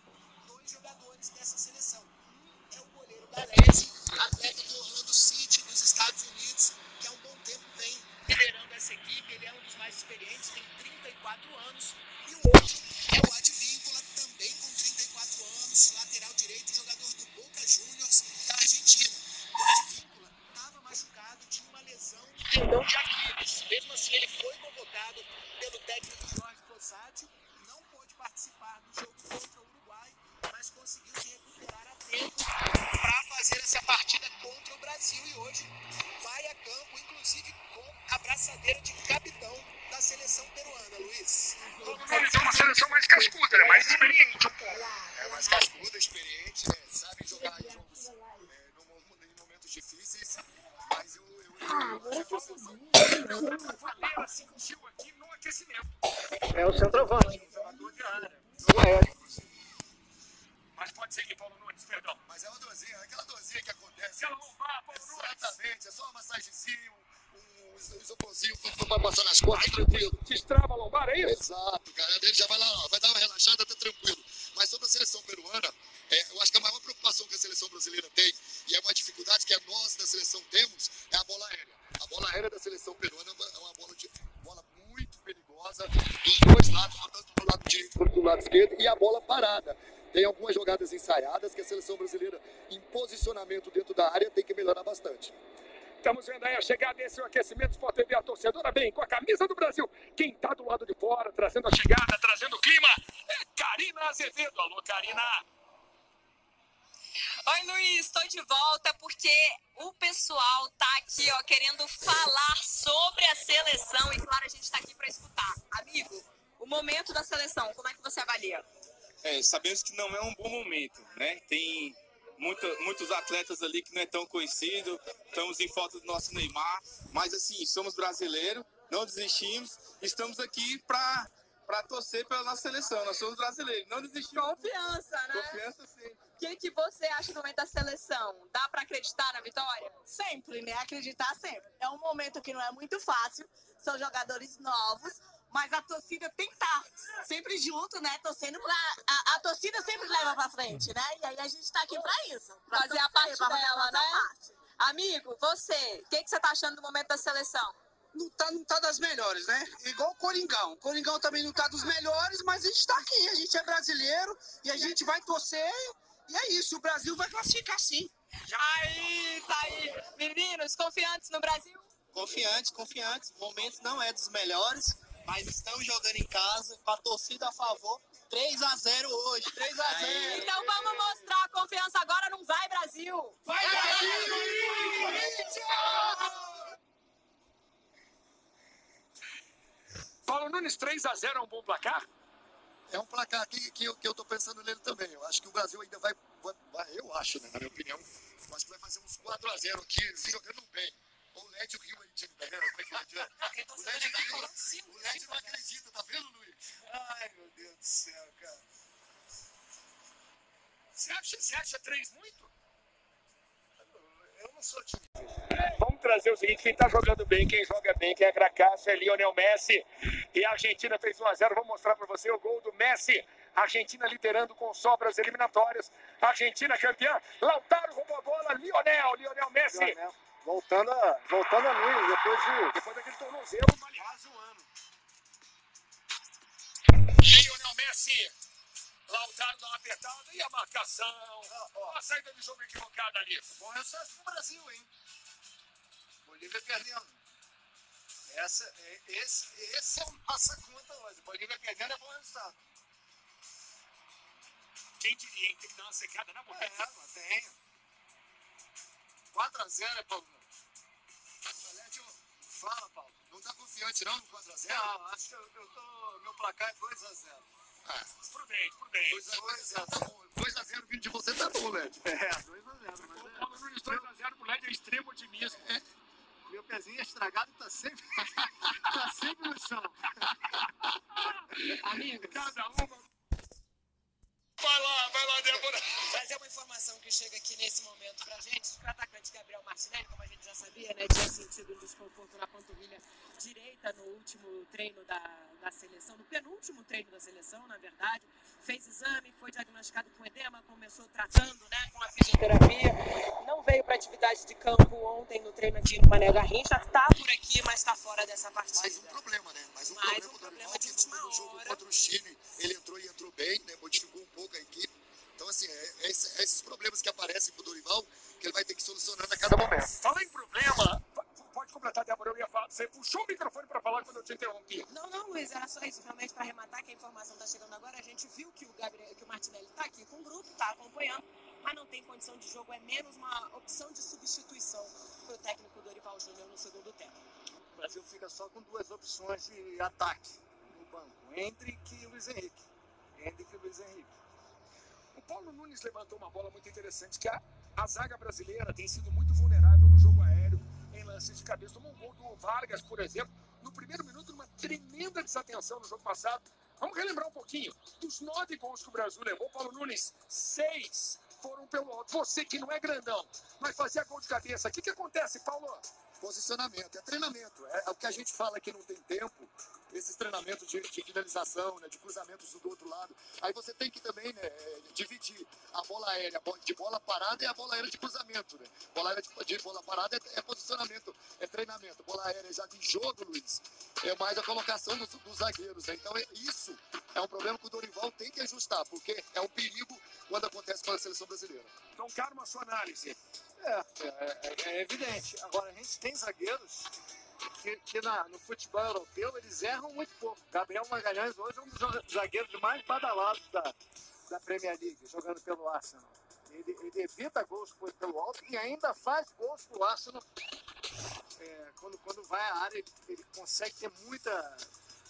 dois jogadores dessa seleção. Um é o goleiro Galese, atleta do Orlando City dos Estados Unidos, que há um bom tempo vem liderando essa equipe. Ele é um dos mais experientes, tem 34 anos. E o outro é o Advíncula, também com 34 anos, lateral direito, jogador do Boca Juniors da Argentina. O Advíncula estava machucado, tinha uma lesão no tendão de Aquiles. Mesmo assim, ele foi convocado pelo técnico Jorge Fossati, não pôde participar do jogo contra o Uruguai, mas conseguiu se recuperar a tempo para fazer essa partida contra o Brasil e hoje vai a campo, inclusive com a braçadeira de capitão da seleção peruana, Luiz. É uma seleção mais cascuda, né? Mais experiente um pouco. É mais cascuda, experiente, né? Sabe jogar em jogos em momentos difíceis, mas A Valera se sentiu aqui no aquecimento. É o centroavante. Jogador de área. Não é. Mas pode seguir, Paulo Nunes, perdão. Mas é uma dorzinha, aquela dorzinha que acontece. Aquela lombar, Paulo Nunes. Exatamente, é só uma massagenzinha, um isoporzinho para passar nas costas, tranquilo. Destrava a lombar, é isso? Exato, cara. Ele já vai lá, ó, vai dar uma relaxada, tá tranquilo. Mas sobre a seleção peruana, eu acho que a maior preocupação que a seleção brasileira tem, e é uma dificuldade que nós da seleção temos, é a bola aérea. A bola aérea da seleção peruana é uma bola muito perigosa, dos dois lados, tanto do lado direito quanto do lado esquerdo, e a bola parada. Tem algumas jogadas ensaiadas que a seleção brasileira, em posicionamento dentro da área, tem que melhorar bastante. Estamos vendo aí a chegada desse aquecimento Sport TV, a torcedora bem com a camisa do Brasil. Quem tá do lado de fora, trazendo a chegada, trazendo o clima, é Karina Azevedo. Alô, Karina. Oi, Luiz, estou de volta porque o pessoal tá aqui, ó, querendo falar sobre a seleção e, claro, a gente tá aqui para escutar. Amigo, o momento da seleção, como é que você avalia? Sabemos que não é um bom momento, né? Tem muitos atletas ali que não é tão conhecido, estamos em falta do nosso Neymar, mas assim, somos brasileiros, não desistimos, estamos aqui para torcer pela nossa seleção, nós somos brasileiros, não desistimos. Confiança, né? Confiança sim. O que você acha do momento da seleção? Dá para acreditar na vitória? Sempre, né? Acreditar sempre. É um momento que não é muito fácil, são jogadores novos, mas a torcida tem que estar sempre junto, né? Torcendo a torcida sempre leva pra frente, né? E aí a gente tá aqui pra isso. Pra fazer a parte dela, né? Amigo, você, o que você tá achando do momento da seleção? Não tá das melhores, né? Igual o Coringão. O Coringão também não tá dos melhores, mas a gente tá aqui. A gente é brasileiro e a gente vai torcer. E é isso, o Brasil vai classificar sim. Aí, tá aí. Meninos, confiantes no Brasil? Confiantes. O momento não é dos melhores, mas estamos jogando em casa, com a torcida a favor. 3-0 hoje, 3-0. Então vamos mostrar a confiança agora, não vai, Brasil! Vai, Brasil! Paulo Nunes, 3-0 é um bom placar? É um placar que eu tô pensando nele também. Eu acho que o Brasil ainda vai eu acho, né, na minha opinião, eu acho que vai fazer uns 4-0 aqui, jogando bem. O LED, o Rio, aí, time, tá vendo? Como é que ele o LED não acredita, tá vendo, Luiz? Ai, meu Deus do céu, cara. Você acha 3 muito? Eu não sou time. Vamos trazer o seguinte, quem tá jogando bem, quem joga bem, quem é cracaço é Lionel Messi. E a Argentina fez 1-0, vou mostrar para você o gol do Messi. A Argentina liderando com sobras eliminatórias. A Argentina campeã. Lautaro roubou a bola, Lionel Messi. Lionel. Voltando a Luiz, depois daquele tornozelo. Quase um ano. Lionel Messi. Lautaro dá uma apertada e a marcação. A saída de jogo equivocada ali. Bom resultado pro Brasil, hein? Bolívia perdendo. Esse é o nossa conta hoje. Bolívia perdendo é bom resultado. Quem diria, hein? Tem que dar uma secada na boca. Mas tem. 4-0 é Paulo Nunes. Fala, Paulo. Não tá confiante não no 4-0? Não, acho que eu tô... Meu placar é 2-0. Prudente. 2-0 vindo de você tá bom, LED. 2-0. O Paulo Nunes 2-0 pro LED é extremo otimismo. Meu pezinho é estragado e tá sempre no chão. Amigos. Cada uma... Mas é uma informação que chega aqui nesse momento pra gente, que o atacante Gabriel Martinelli, como a gente já sabia, né, tinha sentido um desconforto na panturrilha direita no último treino da seleção, no penúltimo treino da seleção, na verdade. Fez exame, foi diagnosticado com edema, começou tratando, né, com a fisioterapia. Não veio para atividade de campo ontem no treino aqui no Mané Garrincha. Tá por aqui, mas tá fora dessa partida. Mais um problema, né? Mais um problema de última no jogo hora. contra o Chile, ele entrou e entrou bem, né? Modificou um pouco a equipe. Então, assim, esses problemas que aparecem pro Dorival, que ele vai ter que solucionar a cada momento. Fala em problema. Pode completar, Débora, eu ia falar. Você puxou o microfone para falar quando eu te interrompi. Não, Luiz, era só isso. Realmente, para arrematar, que a informação está chegando agora, a gente viu que o Martinelli está aqui com o grupo, está acompanhando, mas não tem condição de jogo. É menos uma opção de substituição para o técnico Dorival Júnior no segundo tempo. O Brasil fica só com duas opções de ataque no banco. Endrick e Luiz Henrique. O Paulo Nunes levantou uma bola muito interessante, que a zaga brasileira tem sido muito vulnerável no jogo aéreo, em lances de cabeça. Tomou um gol do Vargas, por exemplo, no primeiro minuto, numa tremenda desatenção no jogo passado. Vamos relembrar um pouquinho. Dos 9 gols que o Brasil levou, Paulo Nunes, 6 foram pelo alto. Você que não é grandão, mas fazia gol de cabeça. O que acontece, Paulo? Posicionamento, é treinamento. É o que a gente fala que não tem tempo, esses treinamentos de finalização, né, de cruzamentos do outro lado. Aí você tem que também, né, dividir a bola aérea de bola parada e a bola aérea de cruzamento. Né? Bola aérea de bola parada é posicionamento, é treinamento. Bola aérea já de jogo, Luiz, é mais a colocação dos zagueiros. Né? Então isso é um problema que o Dorival tem que ajustar, porque é um perigo quando acontece com a seleção brasileira. Então, Carmo, a sua análise. É evidente. Agora, a gente tem zagueiros que no futebol europeu eles erram muito pouco. Gabriel Magalhães hoje é um dos zagueiros mais badalados da Premier League, jogando pelo Arsenal. Ele evita gols pelo alto e ainda faz gols pro Arsenal. Quando vai à área, ele consegue ter muita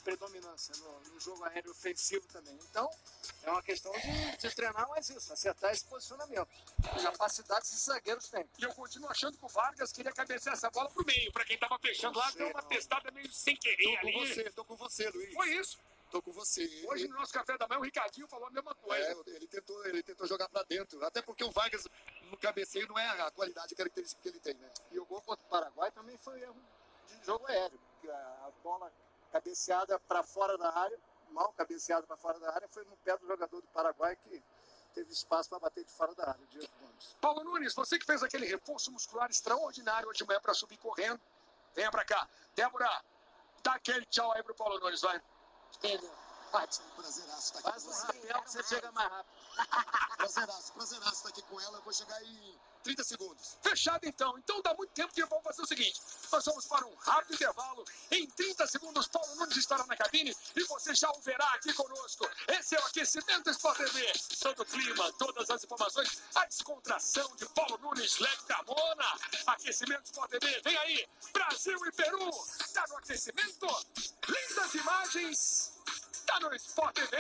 predominância no jogo aéreo ofensivo também. Então, é uma questão de treinar mais isso, acertar esse posicionamento. A capacidade que esses zagueiros têm. E eu continuo achando que o Vargas queria cabecear essa bola pro meio. Para quem tava fechando lá, deu uma testada meio sem querer ali. Tô com você, Luiz. Foi isso. Tô com você. Hoje no nosso café da manhã, o Ricardinho falou a mesma coisa. Ele tentou jogar pra dentro. Até porque o Vargas no cabeceio não é a qualidade característica que ele tem, né? E o gol contra o Paraguai também foi erro de jogo aéreo. A bola cabeceada para fora da área, mal cabeceada para fora da área, foi no pé do jogador do Paraguai que teve espaço para bater de fora da área, Diego Gomes. Paulo Nunes, você que fez aquele reforço muscular extraordinário hoje de manhã para subir correndo, venha para cá. Débora, dá aquele tchau aí pro Paulo Nunes, vai. Pedro, ótimo, prazeraço estar aqui faz com um você. rapel que você chega mais rápido. Prazeraço estar aqui com ela, eu vou chegar em 30 segundos. Fechado então. Então dá muito tempo que vamos fazer o seguinte. Nós vamos para um rápido intervalo. Em 30 segundos, Paulo Nunes estará na cabine e você já o verá aqui conosco. Esse é o Aquecimento Sport TV. Todo o clima, todas as informações, a descontração de Paulo Nunes, Leve Carmona. Aquecimento Sport TV, vem aí. Brasil e Peru. Tá no aquecimento. Lindas imagens. Tá no Sport TV.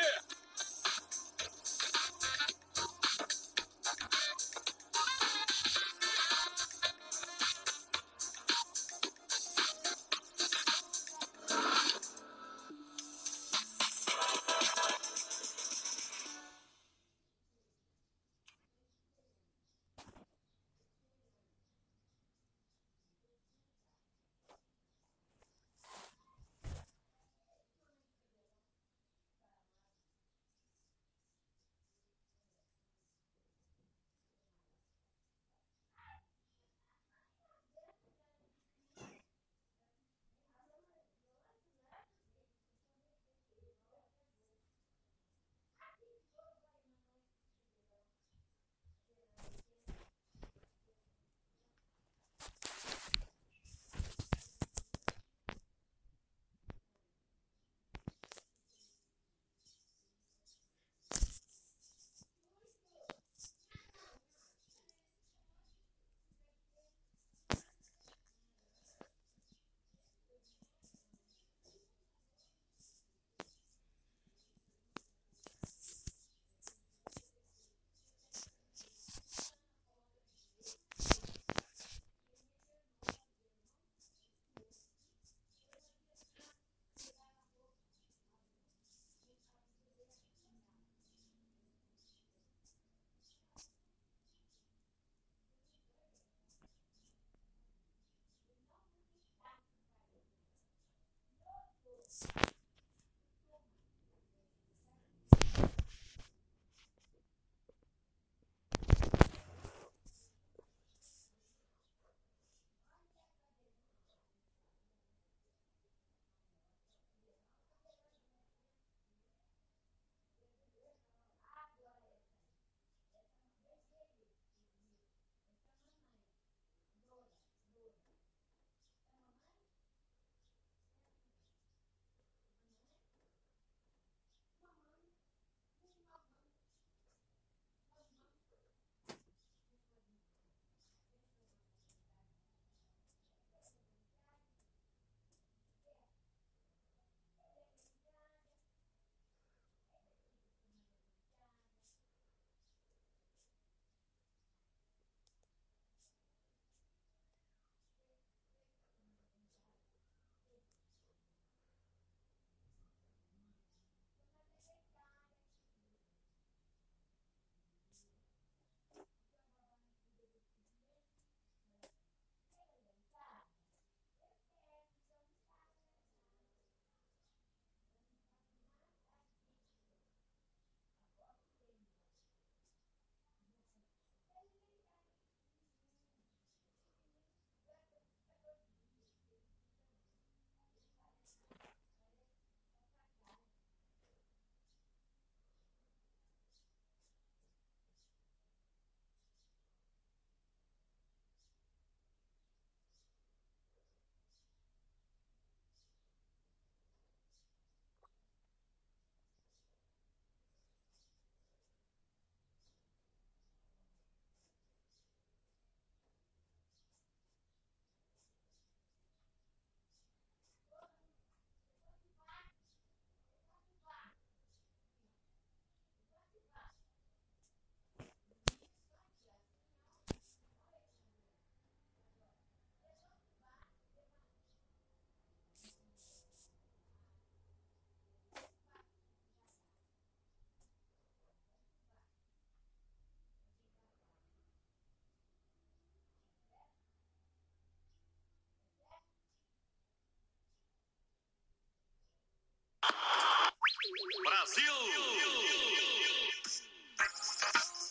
Brasil!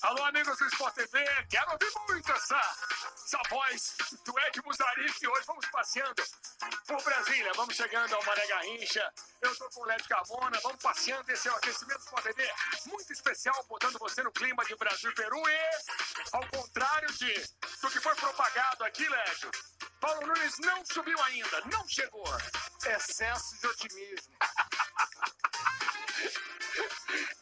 Alô, amigos do Sport TV, quero ouvir muito essa voz do Ed Muzarif. Hoje vamos passeando por Brasília, vamos chegando ao Mané Garrincha. Eu tô com o Led Carmona, vamos passeando. Esse é o aquecimento do Sport TV, muito especial, botando você no clima de Brasil e Peru. E, ao contrário do que foi propagado aqui, Led, Paulo Nunes não subiu ainda, não chegou. Excesso de otimismo.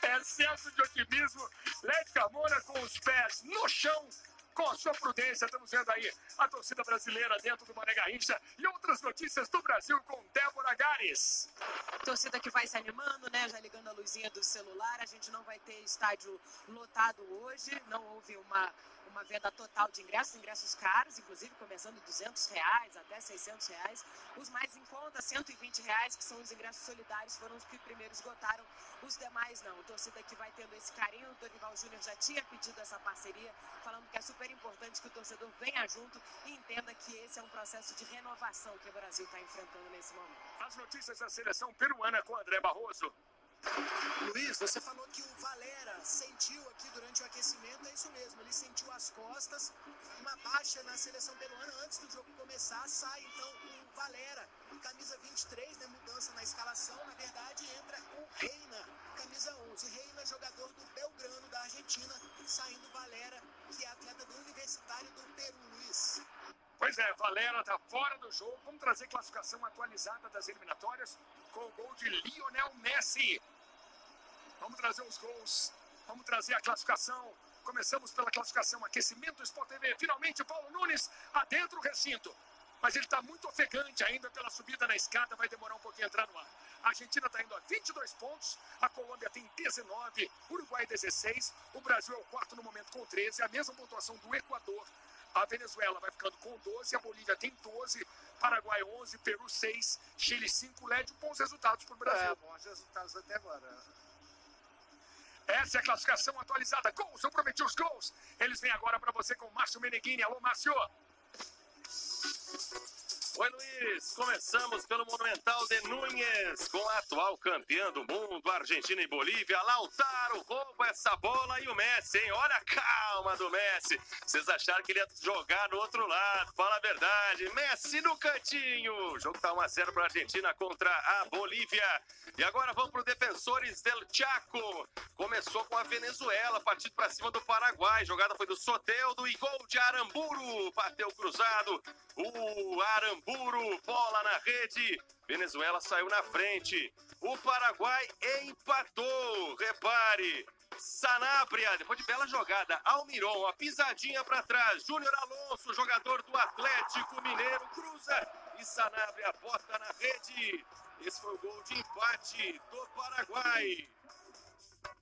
Excesso de otimismo. Led Carmona com os pés no chão, com a sua prudência. Estamos vendo aí a torcida brasileira dentro do Mané Garrincha e outras notícias do Brasil com Débora Gares. Torcida que vai se animando, né? Já ligando a luzinha do celular. A gente não vai ter estádio lotado hoje. Não houve uma venda total de ingressos caros, inclusive começando R$200 até R$600. Os mais em conta, R$120, que são os ingressos solidários, foram os que primeiro esgotaram. Os demais não. A torcida que vai tendo esse carinho. O Dorival Júnior já tinha pedido essa parceria, falando que é super importante que o torcedor venha junto e entenda que esse é um processo de renovação que o Brasil está enfrentando nesse momento. As notícias da seleção peruana com André Barroso. Luiz, você falou que o Valera sentiu aqui durante o aquecimento, é isso mesmo, ele sentiu as costas, uma baixa na seleção peruana antes do jogo começar, sai então o Valera, camisa 23, né, mudança na escalação, na verdade entra o Reina, camisa 11, Reina, jogador do Belgrano da Argentina, saindo Valera, que é atleta do Universitário do Peru, Luiz. Pois é, Valera está fora do jogo. Vamos trazer classificação atualizada das eliminatórias com o gol de Lionel Messi. Vamos trazer os gols, vamos trazer a classificação. Começamos pela classificação, aquecimento do Sport TV. Finalmente, Paulo Nunes adentra o recinto. Mas ele está muito ofegante ainda pela subida na escada, vai demorar um pouquinho a entrar no ar. A Argentina está indo a 22 pontos, a Colômbia tem 19, Uruguai 16, o Brasil é o quarto no momento com 13, a mesma pontuação do Equador. A Venezuela vai ficando com 12, a Bolívia tem 12, Paraguai 11, Peru 6, Chile 5, Led, bons resultados para o Brasil. Bons resultados até agora. Essa é a classificação atualizada. Gols, eu prometi os gols. Eles vêm agora para você com o Márcio Meneghini. Alô, Márcio. Oi, Luiz. Começamos pelo Monumental de Núñez, com a atual campeã do mundo, Argentina e Bolívia. Lautaro rouba essa bola e o Messi, hein? Olha a calma do Messi. Vocês acharam que ele ia jogar no outro lado? Fala a verdade. Messi no cantinho. O jogo tá 1-0 para a Argentina contra a Bolívia. E agora vamos para o Defensores del Chaco. Começou com a Venezuela, partido para cima do Paraguai. Jogada foi do Soteldo e gol de Aramburu. Bateu cruzado. O Aramburu, bola na rede. Venezuela saiu na frente. O Paraguai empatou. Repare. Sanabria, depois de bela jogada. Almiron, a pisadinha para trás. Júnior Alonso, jogador do Atlético Mineiro, cruza. E Sanabria bota na rede. Esse foi o gol de empate do Paraguai.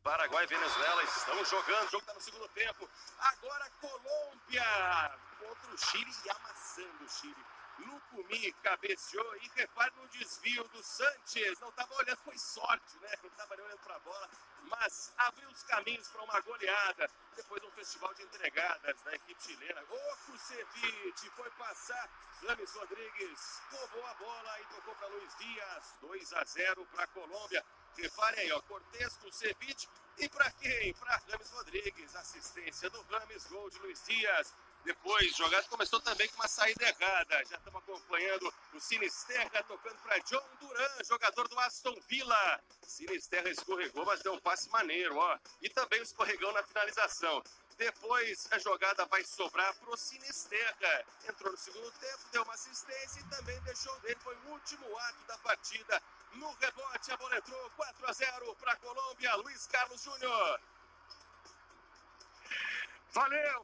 Paraguai e Venezuela estão jogando. O jogo está no segundo tempo. Agora Colômbia contra o Chile e amassando o Chile. Lucumi cabeceou e repare no desvio do Sánchez. Não estava olhando, foi sorte, né? Não estava olhando para a bola, mas abriu os caminhos para uma goleada. Depois de um festival de entregadas da equipe chilena. O Kusevich foi passar. Rames Rodrigues roubou a bola e tocou para Luiz Dias. 2-0 para a Colômbia. Repare aí, ó, Cortez, Kusevich e para quem? Para Rames Rodrigues. Assistência do Rames, gol de Luiz Dias. Depois, a jogada começou também com uma saída errada. Já estamos acompanhando o Sinisterra tocando para John Duran, jogador do Aston Villa. Sinisterra escorregou, mas deu um passe maneiro, ó. E também o escorregão na finalização. Depois, a jogada vai sobrar para o Sinisterra. Entrou no segundo tempo, deu uma assistência e também deixou dele. Foi o último ato da partida. No rebote, a bola entrou 4-0 para a Colômbia. Luiz Carlos Júnior.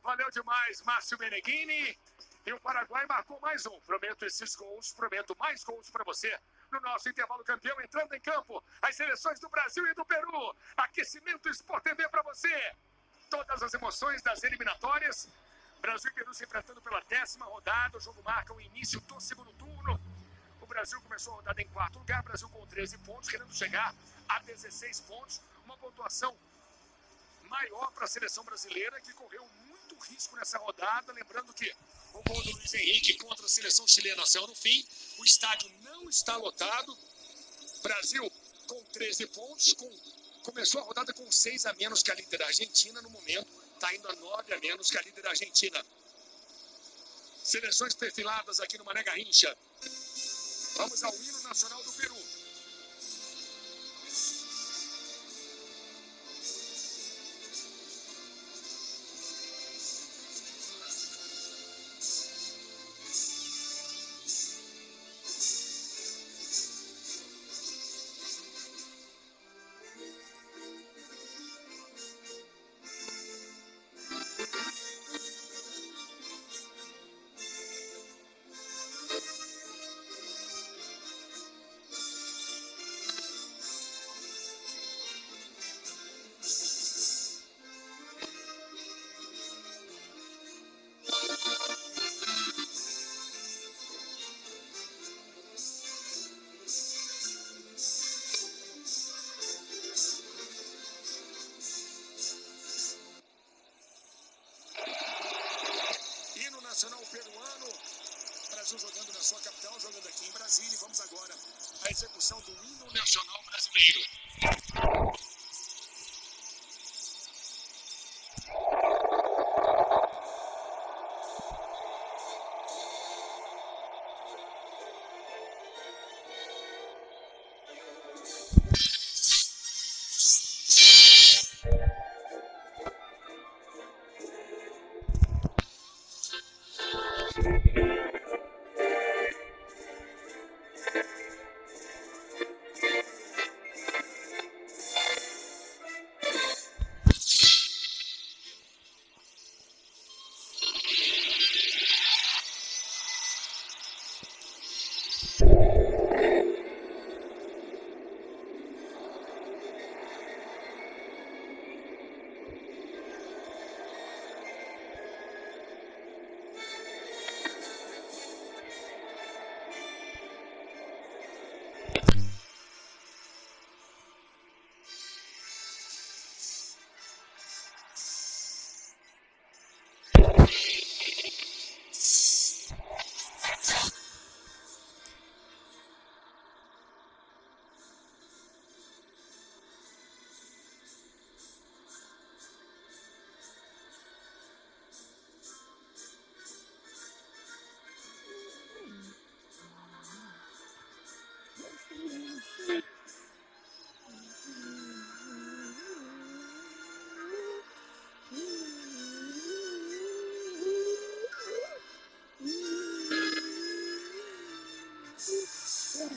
Valeu demais, Márcio Meneghini. E o Paraguai marcou mais um. Prometo esses gols, prometo mais gols para você. No nosso intervalo campeão, entrando em campo, as seleções do Brasil e do Peru. Aquecimento Sport TV para você. Todas as emoções das eliminatórias. Brasil e Peru se enfrentando pela 10ª rodada. O jogo marca o início do segundo turno. O Brasil começou a rodada em 4º lugar. Brasil com 13 pontos, querendo chegar a 16 pontos. Uma pontuação maior para a seleção brasileira, que correu muito risco nessa rodada. Lembrando que o gol do Luiz Henrique contra a seleção chilena saiu no fim. O estádio não está lotado. Brasil com 13 pontos. Começou a rodada com 6 a menos que a líder da Argentina. No momento, está indo a 9 a menos que a líder da Argentina. Seleções perfiladas aqui no Mané Garrincha. Vamos ao hino nacional do Peru. Nacional peruano, Brasil jogando na sua capital, jogando aqui em Brasília. Vamos agora à execução do hino nacional brasileiro.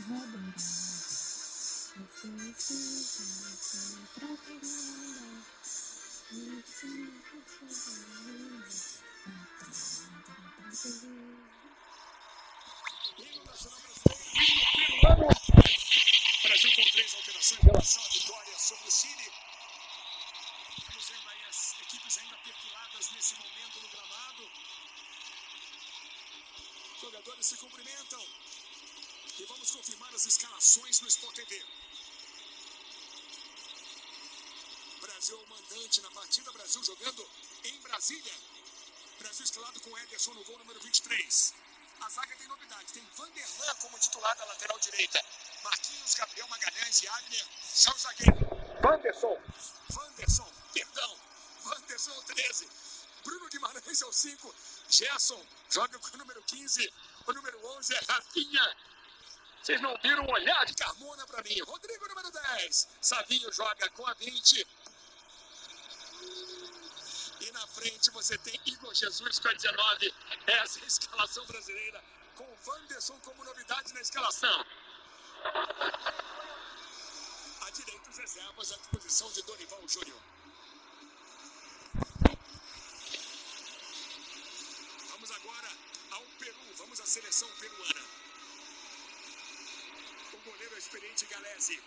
Brasil com 3 alterações em relação à vitória sobre o Chile. Estamos vendo aí as equipes ainda perfiladas nesse momento no gramado. Os jogadores se cumprimentam. E vamos confirmar as escalações no Sport TV. Brasil é o mandante na partida. Brasil jogando em Brasília. Brasil escalado com Ederson no gol número 23. A zaga tem novidade. Tem Vanderlan como titular da lateral direita. Marquinhos, Gabriel Magalhães e Abner são os zagueiros. Wanderson, 13. Bruno Guimarães é o 5. Gerson joga com o número 15. O número 11 é Rafinha. Vocês não viram um olhar de Carmona pra mim. Rodrigo, número 10. Savinho joga com a 20. E na frente você tem Igor Jesus com a 19. Essa é a escalação brasileira, com o Wanderson como novidade na escalação. À direita, os reservas à disposição de Dorival Júnior. Vamos agora ao Peru. Vamos à seleção peruana. O goleiro é o experiente Galese.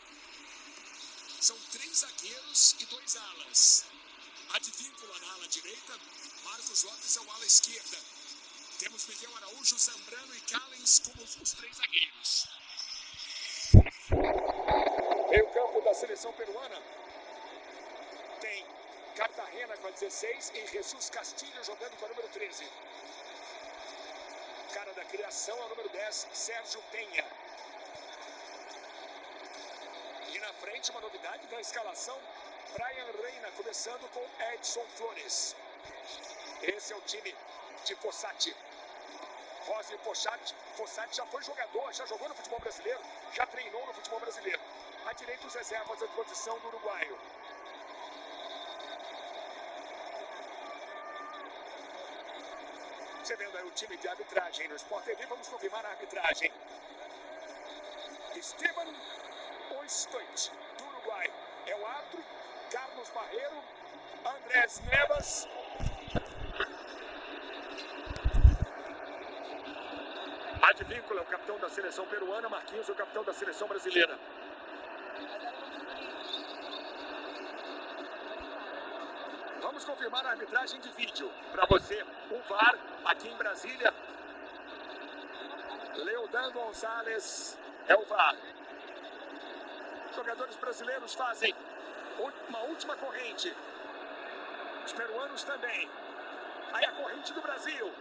São 3 zagueiros e 2 alas. Advíncula na ala direita, Marcos Lopes é o ala esquerda. Temos Miguel Araújo, Zambrano e Callens como os 3 zagueiros. Meio campo da seleção peruana. Tem Cartagena com a 16 e Jesus Castilho jogando com a número 13. Cara da criação é o número 10, Sérgio Penha. E na frente uma novidade da escalação, Brian Reina, começando com Edson Flores. Esse é o time de Fossati. Rossi Fossati já foi jogador, já jogou no futebol brasileiro, já treinou no futebol brasileiro. À direita, os reservas à disposição do uruguaio. Você vendo aí o time de arbitragem no Sport TV, vamos confirmar a arbitragem. Esteban Ostoit, do Uruguai, é o árbitro. Carlos Barreiro, Andrés Nevas. Advíncula é o capitão da seleção peruana, Marquinhos é o capitão da seleção brasileira. Vamos confirmar a arbitragem de vídeo. Para você, o VAR aqui em Brasília. Leodan Gonzalez é o VAR. Os jogadores brasileiros fazem uma última corrente. Os peruanos também. Aí a corrente do Brasil.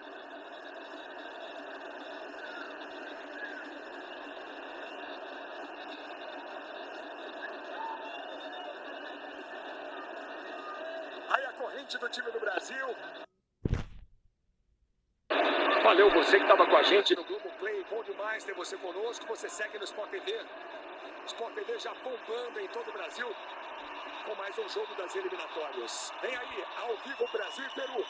Aí a corrente do time do Brasil. Valeu você que estava com a gente no Globoplay. Bom demais ter você conosco. Você segue no Sport TV. Sport TV já bombando em todo o Brasil. Com mais um jogo das eliminatórias. Vem aí, ao vivo, Brasil e Peru.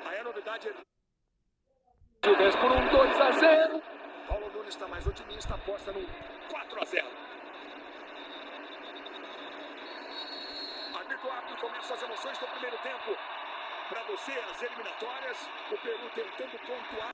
Aí a novidade é 10 por 1, 2-0. Paulo Nunes está mais otimista, aposta num 4-0. O árbitro começa as emoções do primeiro tempo. Para você, as eliminatórias, o Peru tentando pontuar.